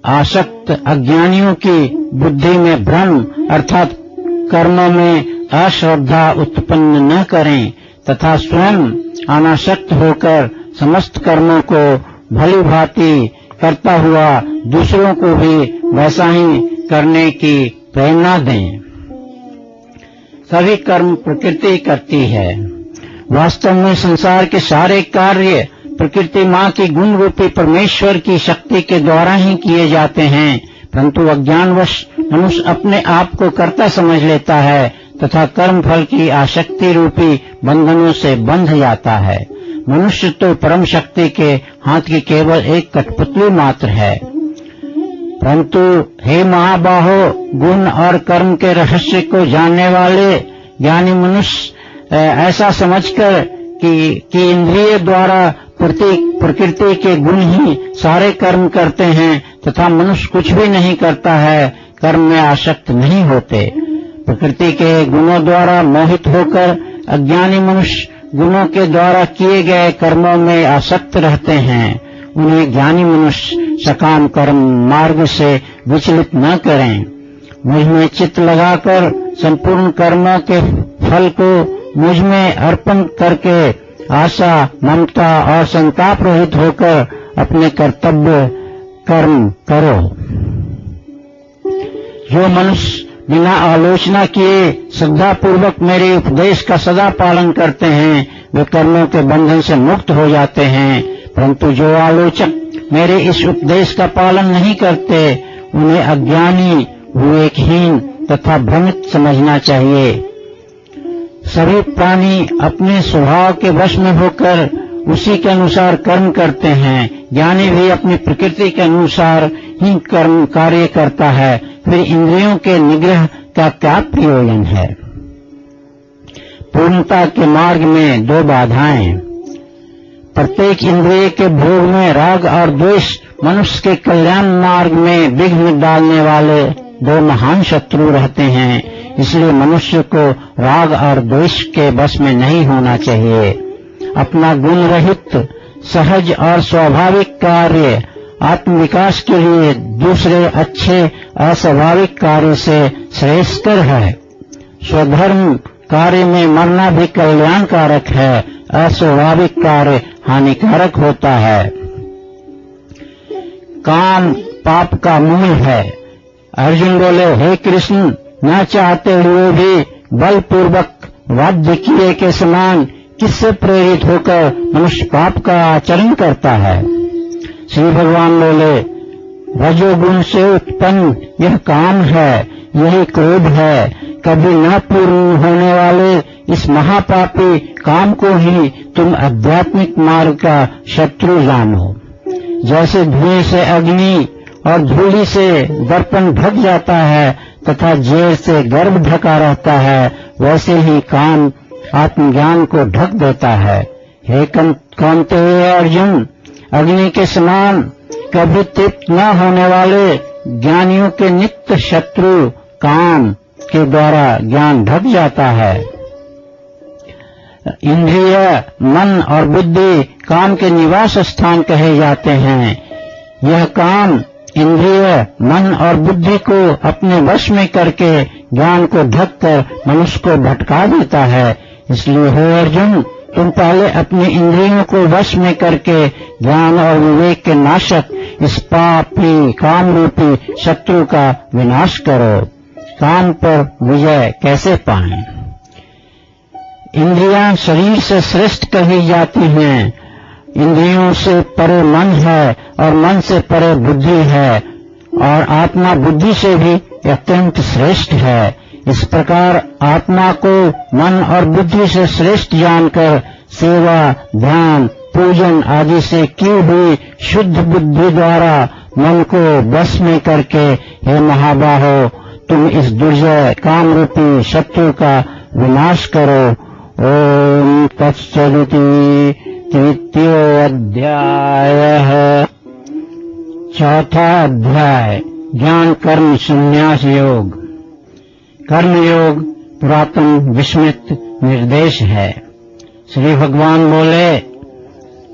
आसक्त अज्ञानियों की बुद्धि में भ्रम अर्थात कर्मों में अश्रद्धा उत्पन्न न करें तथा स्वयं अनासक्त होकर समस्त कर्मों को भली भांति करता हुआ दूसरों को भी वैसा ही करने की प्रेरणा दें। सभी कर्म प्रकृति करती है। वास्तव में संसार के सारे कार्य प्रकृति माँ की गुण रूपी परमेश्वर की शक्ति के द्वारा ही किए जाते हैं, परंतु अज्ञानवश मनुष्य अपने आप को कर्ता समझ लेता है तथा कर्म फल की आसक्ति रूपी बंधनों से बंध जाता है। मनुष्य तो परम शक्ति के हाथ की केवल एक कठपुतली मात्र है। परंतु हे महाबाहो, गुण और कर्म के रहस्य को जानने वाले ज्ञानी मनुष्य ऐसा समझकर कि इंद्रिय द्वारा प्रकृति के गुण ही सारे कर्म करते हैं तथा मनुष्य कुछ भी नहीं करता है, कर्म में आसक्त नहीं होते। प्रकृति के गुणों द्वारा मोहित होकर अज्ञानी मनुष्य गुणों के द्वारा किए गए कर्मों में आसक्त रहते हैं। उन्हें ज्ञानी मनुष्य सकाम कर्म मार्ग से विचलित न करें। मुझ में चित्त लगाकर संपूर्ण कर्मों के फल को मुझ में अर्पण करके आशा, ममता और संताप रहित होकर अपने कर्तव्य कर्म करो। जो मनुष्य बिना आलोचना किए श्रद्धा पूर्वक मेरे उपदेश का सदा पालन करते हैं, वे कर्मों के बंधन से मुक्त हो जाते हैं। परंतु जो आलोचक मेरे इस उपदेश का पालन नहीं करते, उन्हें अज्ञानी, विवेकहीन तथा भ्रमित समझना चाहिए। सभी प्राणी अपने स्वभाव के वश में होकर उसी के अनुसार कर्म करते हैं। ज्ञानी भी अपनी प्रकृति के अनुसार ही कर्म कार्य करता है। फिर इंद्रियों के निग्रह का क्या प्रयोजन है? पूर्णता के मार्ग में दो बाधाएं। प्रत्येक इंद्रिय के भोग में राग और द्वेष मनुष्य के कल्याण मार्ग में विघ्न डालने वाले दो महान शत्रु रहते हैं। इसलिए मनुष्य को राग और द्वेष के बस में नहीं होना चाहिए। अपना गुण रहित सहज और स्वाभाविक कार्य आत्म विकास के लिए दूसरे अच्छे अस्वाभाविक कार्य से श्रेष्ठतर है। स्वधर्म कार्य में मरना भी कल्याणकारक है, अस्वाभाविक कार्य हानिकारक होता है। काम पाप का मूल है। अर्जुन बोले, हे कृष्ण, न चाहते हुए भी बलपूर्वक वाद्य किए के समान किससे प्रेरित होकर मनुष्य पाप का आचरण करता है? श्री भगवान बोले, रजोगुण से उत्पन्न यह काम है, यही क्रोध है। कभी न पूर्ण होने वाले इस महापापी काम को ही तुम आध्यात्मिक मार्ग का शत्रु जानो। जैसे धुएं से अग्नि और धूलि से दर्पण ढक जाता है तथा जेर से गर्भ ढका रहता है, वैसे ही काम आत्मज्ञान को ढक देता है। हे कौन्तेय अर्जुन, अग्नि के समान कभी तृप्त न होने वाले ज्ञानियों के नित्य शत्रु काम के द्वारा ज्ञान ढक जाता है। इंद्रिय, मन और बुद्धि काम के निवास स्थान कहे जाते हैं। यह काम इंद्रिय, मन और बुद्धि को अपने वश में करके ज्ञान को ढककर मनुष्य को भटका देता है। इसलिए हे अर्जुन, तुम पहले अपने इंद्रियों को वश में करके ज्ञान और विवेक के नाशक इस पापी काम रूपी शत्रु का विनाश करो। काम पर विजय कैसे पाएं? इंद्रियां शरीर से श्रेष्ठ कही जाती हैं। इंद्रियों से परे मन है और मन से परे बुद्धि है, और आत्मा बुद्धि से भी अत्यंत श्रेष्ठ है। इस प्रकार आत्मा को मन और बुद्धि से श्रेष्ठ जानकर सेवा, ध्यान, पूजन आदि से की हुई शुद्ध बुद्धि द्वारा मन को बस में करके, हे महाबाहो, तुम इस दुर्जय काम रूपी शत्रु का विनाश करो। ओम तत्सदिति तृतीयोऽध्यायः। चौथा अध्याय, ज्ञान कर्म संन्यास योग। कर्म योग पुरातन विस्मृत निर्देश है। श्री भगवान बोले,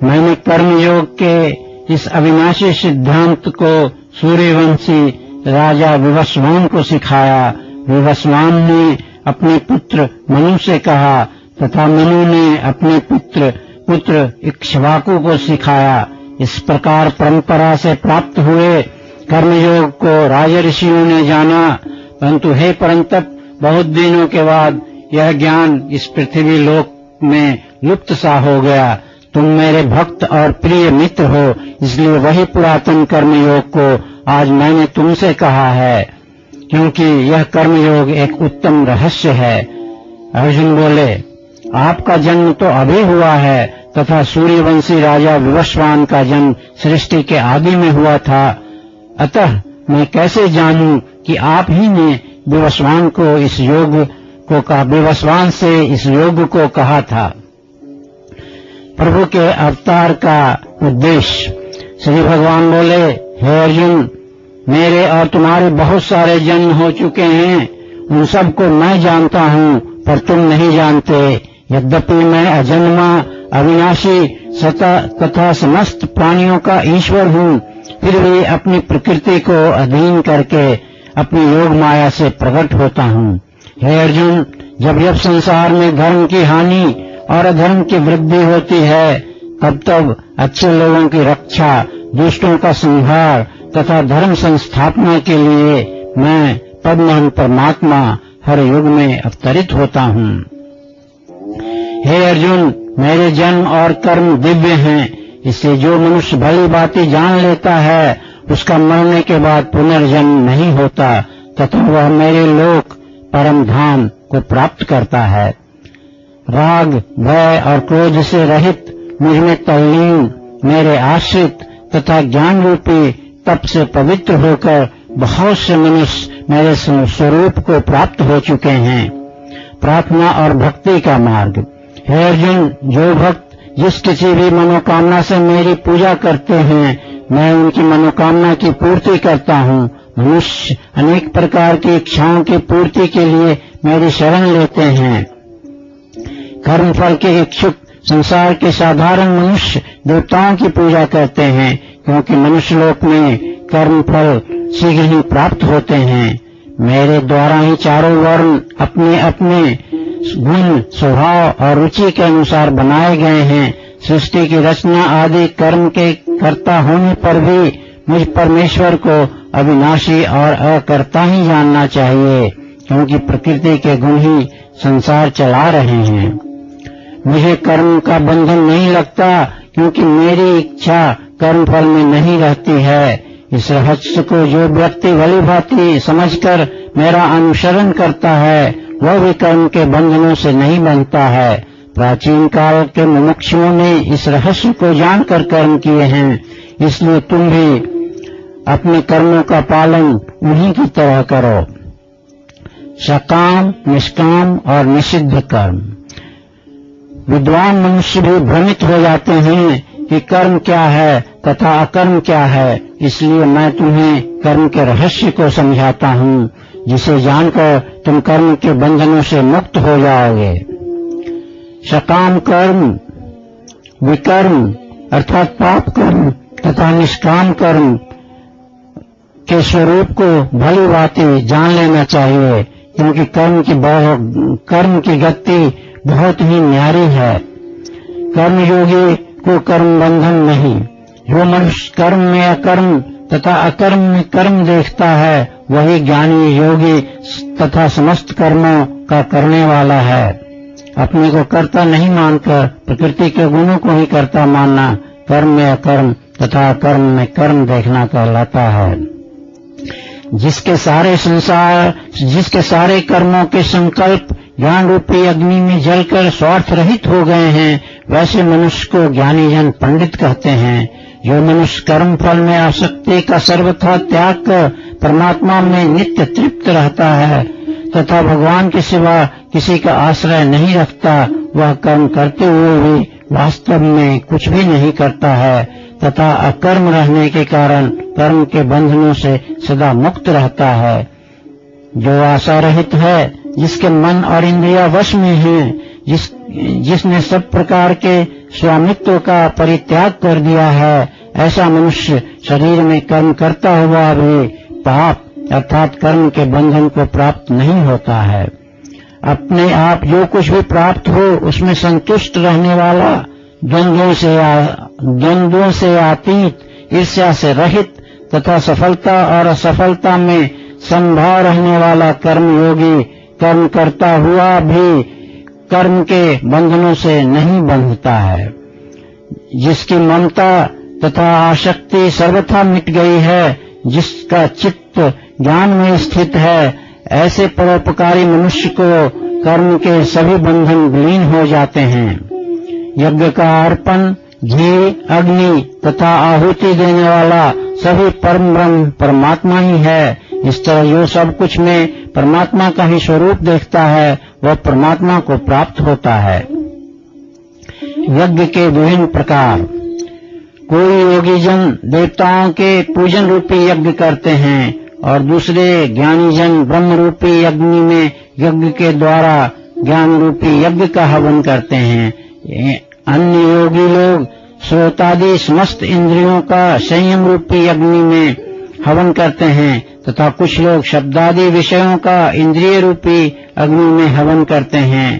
मैंने कर्म योग के इस अविनाशी सिद्धांत को सूर्यवंशी राजा विवस्वान को सिखाया। विवस्वान ने अपने पुत्र मनु से कहा तथा मनु ने अपने पुत्र इक्ष्वाकु को सिखाया। इस प्रकार परंपरा से प्राप्त हुए कर्मयोग को राजऋषियों ने जाना। परंतु हे परंतप, बहुत दिनों के बाद यह ज्ञान इस पृथ्वी लोक में लुप्त सा हो गया। तुम मेरे भक्त और प्रिय मित्र हो, इसलिए वही पुरातन कर्मयोग को आज मैंने तुमसे कहा है, क्योंकि यह कर्मयोग एक उत्तम रहस्य है। अर्जुन बोले, आपका जन्म तो अभी हुआ है तथा सूर्यवंशी राजा विवस्वान का जन्म सृष्टि के आदि में हुआ था। अतः मैं कैसे जानूं कि आप ही ने विवस्वान से इस योग को कहा था। प्रभु के अवतार का उद्देश्य। श्री भगवान बोले, हे अर्जुन, मेरे और तुम्हारे बहुत सारे जन्म हो चुके हैं, उन सबको मैं जानता हूँ, पर तुम नहीं जानते। यद्यपि मैं अजन्मा, अविनाशी तथा समस्त प्राणियों का ईश्वर हूँ, फिर भी अपनी प्रकृति को अधीन करके अपनी योग माया से प्रकट होता हूँ। हे अर्जुन, जब संसार में धर्म की हानि और अधर्म की वृद्धि होती है, तब अच्छे लोगों की रक्षा, दुष्टों का संहार तथा धर्म संस्थापना के लिए मैं पद्महन परमात्मा हर युग में अवतरित होता हूँ। हे अर्जुन, मेरे जन्म और कर्म दिव्य हैं, इससे जो मनुष्य भली बातें जान लेता है, उसका मरने के बाद पुनर्जन्म नहीं होता तथा वह मेरे लोक परम धाम को प्राप्त करता है। राग, भय और क्रोध से रहित, मुझ में तल्लीन, मेरे आश्रित तथा ज्ञान रूपी तप से पवित्र होकर बहुत से मनुष्य मेरे स्वरूप को प्राप्त हो चुके हैं। प्रार्थना और भक्ति का मार्ग। हे अर्जुन, जो भक्त जिस किसी भी मनोकामना से मेरी पूजा करते हैं, मैं उनकी मनोकामना की पूर्ति करता हूँ। मनुष्य अनेक प्रकार की इच्छाओं की पूर्ति के लिए मेरी शरण लेते हैं। कर्म फल के इच्छुक संसार के साधारण मनुष्य देवताओं की पूजा करते हैं, क्योंकि मनुष्य लोक में कर्म फल शीघ्र ही प्राप्त होते हैं। मेरे द्वारा ही चारों वर्ण अपने अपने गुण, स्वभाव और रुचि के अनुसार बनाए गए हैं। सृष्टि की रचना आदि कर्म के कर्ता होने पर भी मुझ परमेश्वर को अविनाशी और अकर्ता ही जानना चाहिए, क्योंकि प्रकृति के गुण ही संसार चला रहे हैं। मुझे कर्म का बंधन नहीं लगता, क्योंकि मेरी इच्छा कर्म फल में नहीं रहती है। इस रहस्य को जो व्यक्ति भली भांति समझकर मेरा अनुसरण करता है, वह भी कर्म के बंधनों से नहीं बंधता है। प्राचीन काल के मुमुक्षुओं ने इस रहस्य को जानकर कर्म किए हैं, इसलिए तुम भी अपने कर्मों का पालन उन्हीं की तरह करो। सकाम, निष्काम और निषिद्ध कर्म। विद्वान मनुष्य भी भ्रमित हो जाते हैं कि कर्म क्या है तथा अकर्म क्या है, इसलिए मैं तुम्हें कर्म के रहस्य को समझाता हूँ, जिसे जानकर तुम कर्म के बंधनों से मुक्त हो जाओगे। सकाम कर्म, विकर्म अर्थात पाप कर्म तथा निष्काम कर्म के स्वरूप को भली भांति जान लेना चाहिए, क्योंकि कर्म की गति बहुत ही न्यारी है। कर्मयोगी को कर्म बंधन नहीं। जो मनुष्य कर्म में अकर्म तथा अकर्म में कर्म देखता है, वही ज्ञानी योगी तथा समस्त कर्मों का करने वाला है। अपने को कर्ता नहीं मानकर प्रकृति के गुणों को ही कर्ता मानना कर्म में अकर्म तथा अकर्म में कर्म देखना कहलाता है। जिसके सारे कर्मों के संकल्प ज्ञान रूपी अग्नि में जलकर स्वार्थ रहित हो गए हैं, वैसे मनुष्य को ज्ञानी जन पंडित कहते हैं। जो मनुष्य कर्म फल में आसक्ति का सर्वथा त्याग कर परमात्मा में नित्य तृप्त रहता है तथा भगवान के सिवा किसी का आश्रय नहीं रखता, वह कर्म करते हुए भी वास्तव में कुछ भी नहीं करता है तथा अकर्म रहने के कारण कर्म के बंधनों से सदा मुक्त रहता है। जो आशा रहित है, जिसके मन और इंद्रिया वश में हैं, जिसने सब प्रकार के स्वामित्व का परित्याग कर दिया है, ऐसा मनुष्य शरीर में कर्म करता हुआ भी पाप अर्थात कर्म के बंधन को प्राप्त नहीं होता है। अपने आप जो कुछ भी प्राप्त हो उसमें संतुष्ट रहने वाला, द्वंद्वों से अतीत, ईर्ष्या से रहित तथा सफलता और असफलता में समभाव रहने वाला कर्मयोगी कर्म करता हुआ भी कर्म के बंधनों से नहीं बंधता है। जिसकी ममता तथा आसक्ति सर्वथा मिट गई है, जिसका चित्त ज्ञान में स्थित है, ऐसे परोपकारी मनुष्य को कर्म के सभी बंधन विलीन हो जाते हैं। यज्ञ का अर्पण, घी, अग्नि तथा आहुति देने वाला सभी परम ब्रह्म परमात्मा ही है। इस तरह जो सब कुछ में परमात्मा का ही स्वरूप देखता है वह परमात्मा को प्राप्त होता है। यज्ञ के विभिन्न प्रकार। कोई योगी जन देवताओं के पूजन रूपी यज्ञ करते हैं और दूसरे ज्ञानी जन ब्रह्म रूपी अग्नि में यज्ञ के द्वारा ज्ञान रूपी यज्ञ का हवन करते हैं। अन्य योगी लोग श्रोतादि समस्त इंद्रियों का संयम रूपी अग्नि में हवन करते हैं तथा कुछ लोग शब्दादि विषयों का इंद्रिय रूपी अग्नि में हवन करते हैं।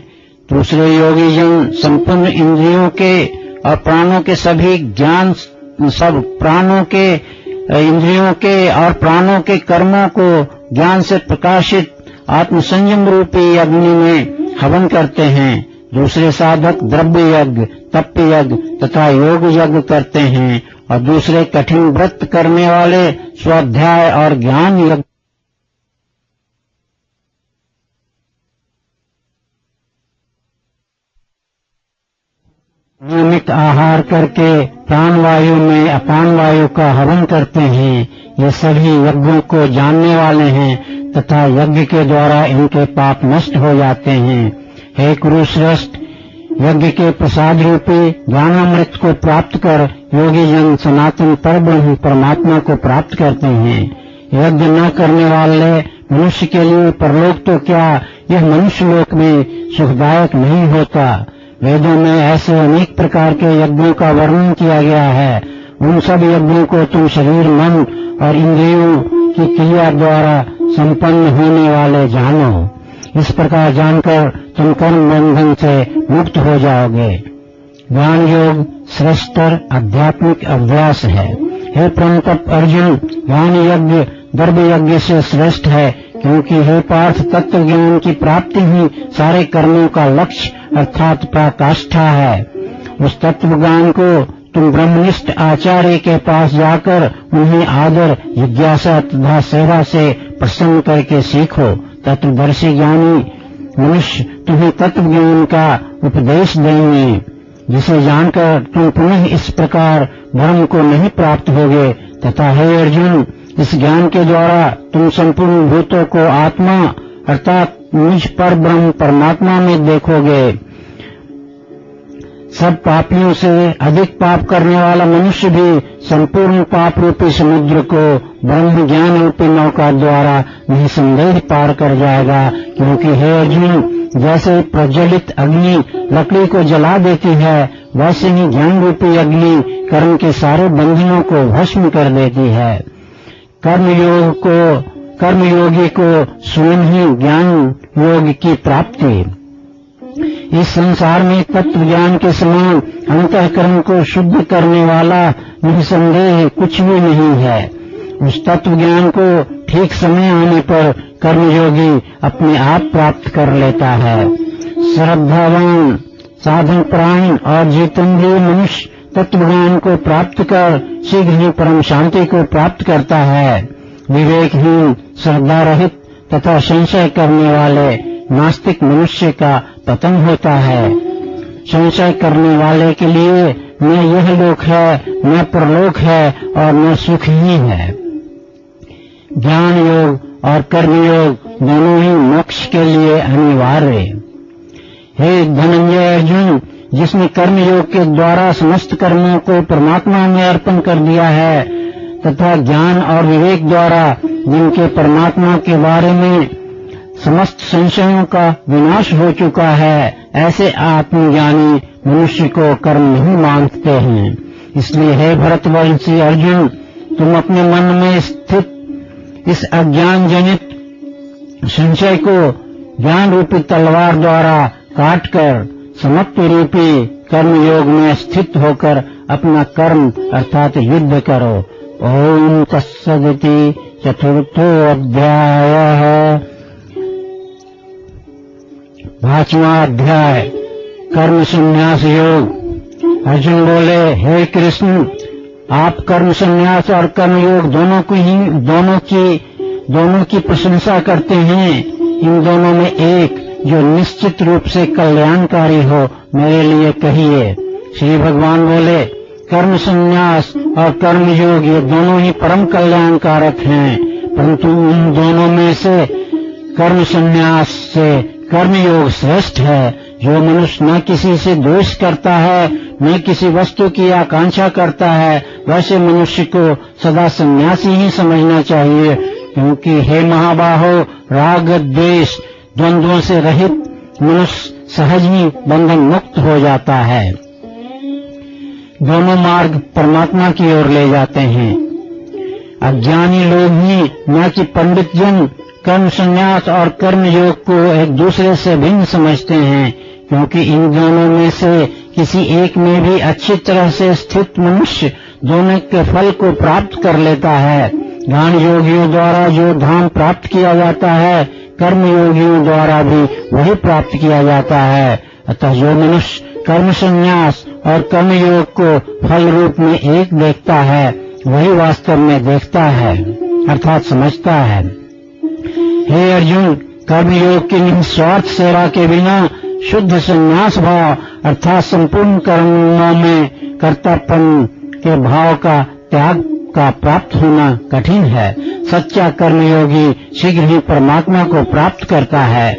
दूसरे योगी जन संपूर्ण इंद्रियों के और प्राणों के सभी ज्ञान, सब प्राणों के इंद्रियों के और प्राणों के कर्मों को ज्ञान से प्रकाशित आत्मसंयम रूपी अग्नि में हवन करते हैं। दूसरे साधक द्रव्य यज्ञ, तप यज्ञ तथा योग यज्ञ करते हैं और दूसरे कठिन व्रत करने वाले स्वाध्याय और ज्ञान यज्ञ। नियमित आहार करके प्राण वायु में अपान वायु का हवन करते हैं। ये सभी यज्ञों को जानने वाले हैं तथा यज्ञ के द्वारा इनके पाप नष्ट हो जाते हैं। हे कुरुश्रेष्ठ, यज्ञ के प्रसाद रूपी ज्ञानामृत को प्राप्त कर योगी जन सनातन परब्रह्म परमात्मा को प्राप्त करते हैं। यज्ञ न करने वाले मनुष्य के लिए परलोक तो क्या, यह मनुष्य लोक में सुखदायक नहीं होता। वेदों में ऐसे अनेक प्रकार के यज्ञों का वर्णन किया गया है। उन सब यज्ञों को तुम शरीर, मन और इंद्रियों की क्रिया द्वारा संपन्न होने वाले जानो। इस प्रकार जानकर तुम कर्म बंधन से मुक्त हो जाओगे। ज्ञान योग श्रेष्ठतर आध्यात्मिक अभ्यास है। हे परमतप अर्जुन, ज्ञान यज्ञ द्रव्य यज्ञ से श्रेष्ठ है, क्योंकि हे पार्थ, तत्व ज्ञान की प्राप्ति ही सारे कर्मों का लक्ष्य अर्थात पराकाष्ठा है। उस तत्व ज्ञान को तुम ब्रह्मनिष्ठ आचार्य के पास जाकर उन्हें आदर, जिज्ञासा तथा सेवा से प्रसन्न करके सीखो। तत्वदर्शी ज्ञानी मनुष्य तुम्हें तत्व ज्ञान का उपदेश देंगे, जिसे जानकर तुम पुनः इस प्रकार धर्म को नहीं प्राप्त होगे। तथा हे अर्जुन, इस ज्ञान के द्वारा तुम संपूर्ण भूतों को आत्मा अर्थात मुझ पर ब्रह्म परमात्मा में देखोगे। सब पापियों से अधिक पाप करने वाला मनुष्य भी संपूर्ण पाप रूपी समुद्र को ब्रह्म ज्ञान रूपी नौका द्वारा निसंदेह पार कर जाएगा। क्योंकि हे अर्जुन, जैसे प्रज्वलित अग्नि लकड़ी को जला देती है, वैसे ही ज्ञान रूपी अग्नि कर्म के सारे बंधनों को भस्म कर देती है। कर्मयोगी को स्वयं ही ज्ञान योग की प्राप्ति। इस संसार में तत्व ज्ञान के समान अंतःकरण को शुद्ध करने वाला निसंदेह कुछ भी नहीं है। उस तत्व ज्ञान को ठीक समय आने पर कर्मयोगी अपने आप प्राप्त कर लेता है। श्रद्धावान, साधन परायण और जितेंद्रिय मनुष्य तत्व ज्ञान को प्राप्त कर शीघ्र ही परम शांति को प्राप्त करता है। विवेकहीन, श्रद्धा रहित तथा संशय करने वाले नास्तिक मनुष्य का पतन होता है। संशय करने वाले के लिए न यह लोक है, न परलोक है और न सुख ही है। ज्ञान योग और कर्म योग दोनों ही मोक्ष के लिए अनिवार्य। हे धनंजय अर्जुन, जिसने कर्म योग के द्वारा समस्त कर्मों को परमात्मा में अर्पण कर दिया है तथा ज्ञान और विवेक द्वारा जिनके परमात्मा के बारे में समस्त संशयों का विनाश हो चुका है, ऐसे आत्मज्ञानी मनुष्य को कर्म नहीं मांगते हैं। इसलिए हे भरतवंशी अर्जुन, तुम अपने मन में स्थित इस अज्ञान जनित संशय को ज्ञान रूपी तलवार द्वारा काटकर समत्व रूपी कर्म योग में स्थित होकर अपना कर्म अर्थात युद्ध करो। ओम तत्सदिति चतुर्थो अध्यायः। 5वां अध्याय कर्म संन्यास योग। अर्जुन बोले, हे कृष्ण, आप कर्म संन्यास और कर्म योग दोनों की प्रशंसा करते हैं। इन दोनों में एक जो निश्चित रूप से कल्याणकारी हो मेरे लिए कहिए। श्री भगवान बोले, कर्म संन्यास और कर्म योग ये दोनों ही परम कल्याणकारक हैं, परंतु उन दोनों में से कर्म संन्यास से कर्म योग श्रेष्ठ है। जो मनुष्य न किसी से द्वेष करता है, न किसी वस्तु की आकांक्षा करता है, वैसे मनुष्य को सदा सन्यासी ही समझना चाहिए, क्योंकि हे महाबाहो, राग द्वेष द्वंद्वों से रहित मनुष्य सहज ही बंधन मुक्त हो जाता है। दोनों मार्ग परमात्मा की ओर ले जाते हैं। अज्ञानी लोग ही, न कि पंडित जन, कर्म संन्यास और कर्म योग को एक दूसरे से भिन्न समझते हैं, क्योंकि इन दोनों में से किसी एक में भी अच्छी तरह से स्थित मनुष्य दोनों के फल को प्राप्त कर लेता है। ज्ञान योगियों द्वारा जो धाम प्राप्त किया जाता है, कर्म योगियों द्वारा भी वही प्राप्त किया जाता है। अतः जो मनुष्य कर्म संन्यास और कर्म योग को फल रूप में एक देखता है, वही वास्तव में देखता है, अर्थात समझता है। हे अर्जुन, कर्मयोग की निस्वार्थ सेवा के बिना शुद्ध संन्यास भाव अर्थात संपूर्ण कर्मों में कर्तापन के भाव का त्याग का प्राप्त होना कठिन है। सच्चा कर्मयोगी शीघ्र ही परमात्मा को प्राप्त करता है।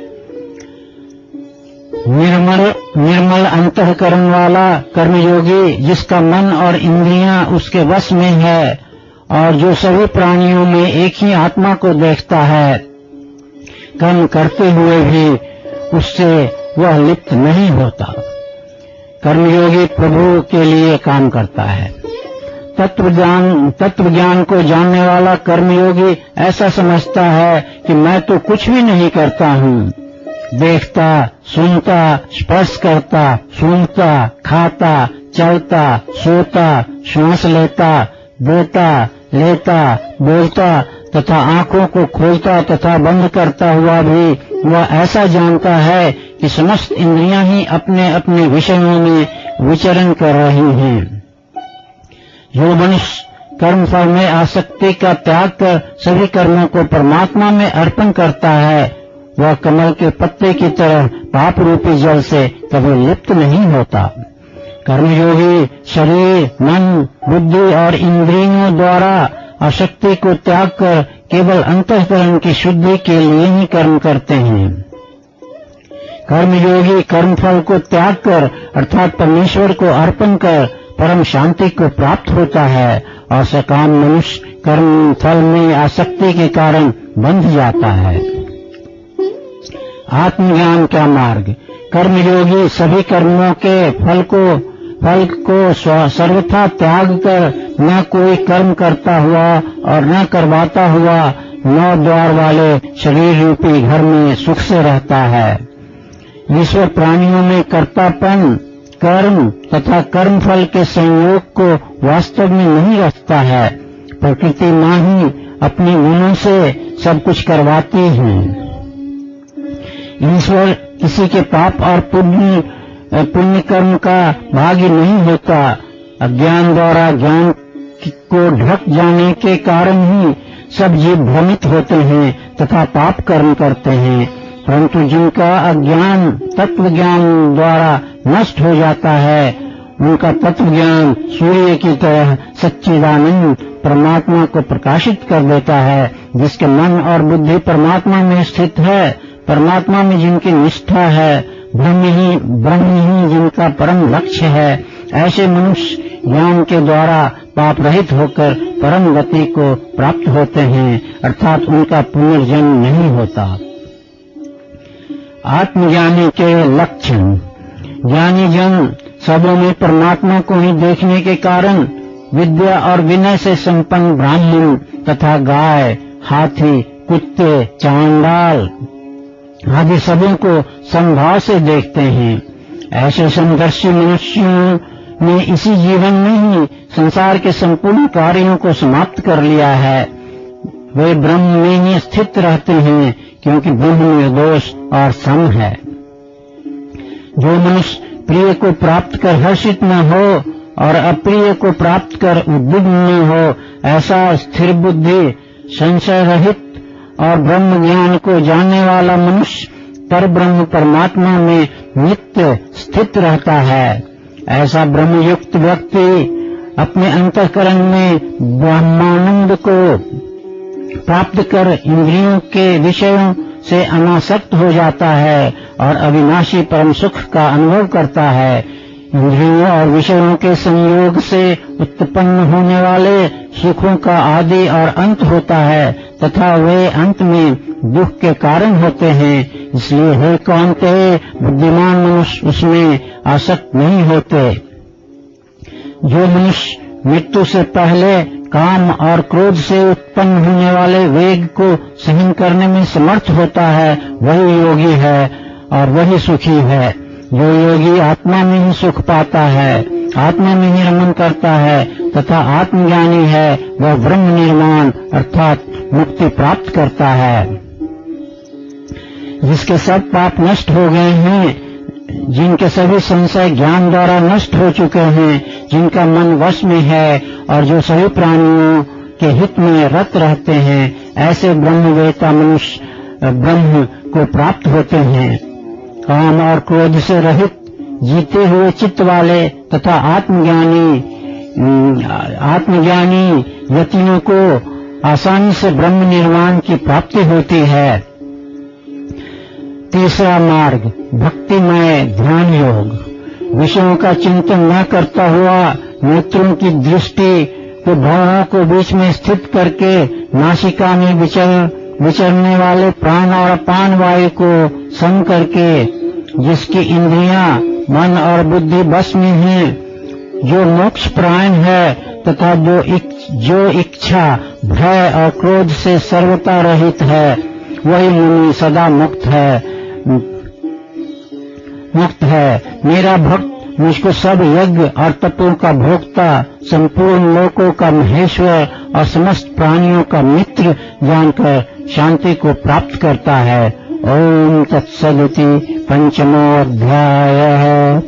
निर्मल अंतःकरण वाला कर्मयोगी, जिसका मन और इंद्रियां उसके वश में है और जो सभी प्राणियों में एक ही आत्मा को देखता है, कर्म करते हुए भी उससे वह लिप्त नहीं होता। कर्मयोगी प्रभु के लिए काम करता है। तत्व ज्ञान को जानने वाला कर्मयोगी ऐसा समझता है कि मैं तो कुछ भी नहीं करता हूँ। देखता, सुनता, स्पर्श करता, सूंघता, खाता, चलता, सोता, श्वास लेता, लेता, बोलता तथा आंखों को खोलता तथा बंद करता हुआ भी वह ऐसा जानता है कि समस्त इंद्रियां ही अपने अपने विषयों में विचरण कर रही हैं। जो मनुष्य कर्म फल में आसक्ति का त्याग कर सभी कर्मों को परमात्मा में अर्पण करता है, वह कमल के पत्ते की तरह पाप रूपी जल से कभी लिप्त नहीं होता। कर्मयोगी शरीर, मन, बुद्धि और इंद्रियों द्वारा आसक्ति को त्याग कर केवल अंतःकरण की शुद्धि के लिए ही कर्म करते हैं। कर्मयोगी कर्मफल को त्याग कर अर्थात परमेश्वर को अर्पण कर परम शांति को प्राप्त होता है और सकाम मनुष्य कर्म फल में आसक्ति के कारण बंध जाता है। आत्मज्ञान का मार्ग। कर्मयोगी सभी कर्मों के फल को सर्वथा त्याग कर न कोई कर्म करता हुआ और न करवाता हुआ 9 द्वार वाले शरीर रूपी घर में सुख से रहता है। ईश्वर प्राणियों में कर्तापन, कर्म तथा कर्म फल के संयोग को वास्तव में नहीं रखता है। प्रकृति माँ ही अपने गुणों से सब कुछ करवाती है। ईश्वर किसी के पाप और पुण्य कर्म का भागी नहीं होता। अज्ञान द्वारा ज्ञान को ढक जाने के कारण ही सब जीव भ्रमित होते हैं तथा पाप कर्म करते हैं, परंतु जिनका अज्ञान तत्व ज्ञान द्वारा नष्ट हो जाता है, उनका तत्व ज्ञान सूर्य की तरह सच्चिदानंद परमात्मा को प्रकाशित कर देता है। जिसके मन और बुद्धि परमात्मा में स्थित है, परमात्मा में जिनकी निष्ठा है, ब्रह्म ही जिनका परम लक्ष्य है, ऐसे मनुष्य ज्ञान के द्वारा पाप रहित होकर परम गति को प्राप्त होते हैं, अर्थात उनका पुनर्जन्म नहीं होता। आत्मज्ञानी के लक्षण। ज्ञानी जन सबों में परमात्मा को ही देखने के कारण विद्या और विनय से संपन्न ब्राह्मण तथा गाय, हाथी, कुत्ते, चांडाल आदि सबों को समभाव से देखते हैं। ऐसे समदर्शी मनुष्यों ने इसी जीवन में ही संसार के संपूर्ण कार्यों को समाप्त कर लिया है। वे ब्रह्म में ही स्थित रहते हैं, क्योंकि ब्रह्म निर्दोष और सम है। जो मनुष्य प्रिय को प्राप्त कर हर्षित न हो और अप्रिय को प्राप्त कर उद्विग्न न हो, ऐसा स्थिर बुद्धि, संशय रहित और ब्रह्म ज्ञान को जानने वाला मनुष्य पर ब्रह्म परमात्मा में नित्य स्थित रहता है। ऐसा ब्रह्मयुक्त व्यक्ति अपने अंतःकरण में ब्रह्मानंद को प्राप्त कर इंद्रियों के विषयों से अनासक्त हो जाता है और अविनाशी परम सुख का अनुभव करता है। इंद्रियों और विषयों के संयोग से उत्पन्न होने वाले सुखों का आदि और अंत होता है तथा वे अंत में दुख के कारण होते हैं। इसलिए हे कांते, बुद्धिमान मनुष्य उसमें आसक्त नहीं होते। जो मनुष्य मृत्यु से पहले काम और क्रोध से उत्पन्न होने वाले वेग को सहन करने में समर्थ होता है, वही योगी है और वही सुखी है। जो योगी आत्मा में ही सुख पाता है, आत्मा में ही रमन करता है तथा आत्मज्ञानी है, वह ब्रह्म निर्माण अर्थात मुक्ति प्राप्त करता है। जिसके सब पाप नष्ट हो गए हैं, जिनके सभी संशय ज्ञान द्वारा नष्ट हो चुके हैं, जिनका मन वश में है और जो सभी प्राणियों के हित में रत रहते हैं, ऐसे ब्रह्मवेता मनुष्य ब्रह्म को प्राप्त होते हैं। काम और क्रोध से रहित जीते हुए चित्त वाले तथा आत्मज्ञानी यतियों को आसानी से ब्रह्म निर्वाण की प्राप्ति होती है। तीसरा मार्ग भक्तिमय ध्यान योग। विषयों का चिंतन न करता हुआ नेत्रों की दृष्टि को भौहों को बीच में स्थित करके नासिका में विचरने वाले प्राण और अपान वायु को सम करके, जिसकी इंद्रियां मन और बुद्धि बस में है, जो मोक्ष प्राण है तथा जो इच्छा भय और क्रोध से सर्वथा रहित है, वही मुनि सदा मुक्त है। मेरा भक्त मुझको सब यज्ञ और तपों का भोक्ता, संपूर्ण लोकों का महेश्वर और समस्त प्राणियों का मित्र जानकर शांति को प्राप्त करता है। ओम तत्सदिति पंचमो अध्यायः।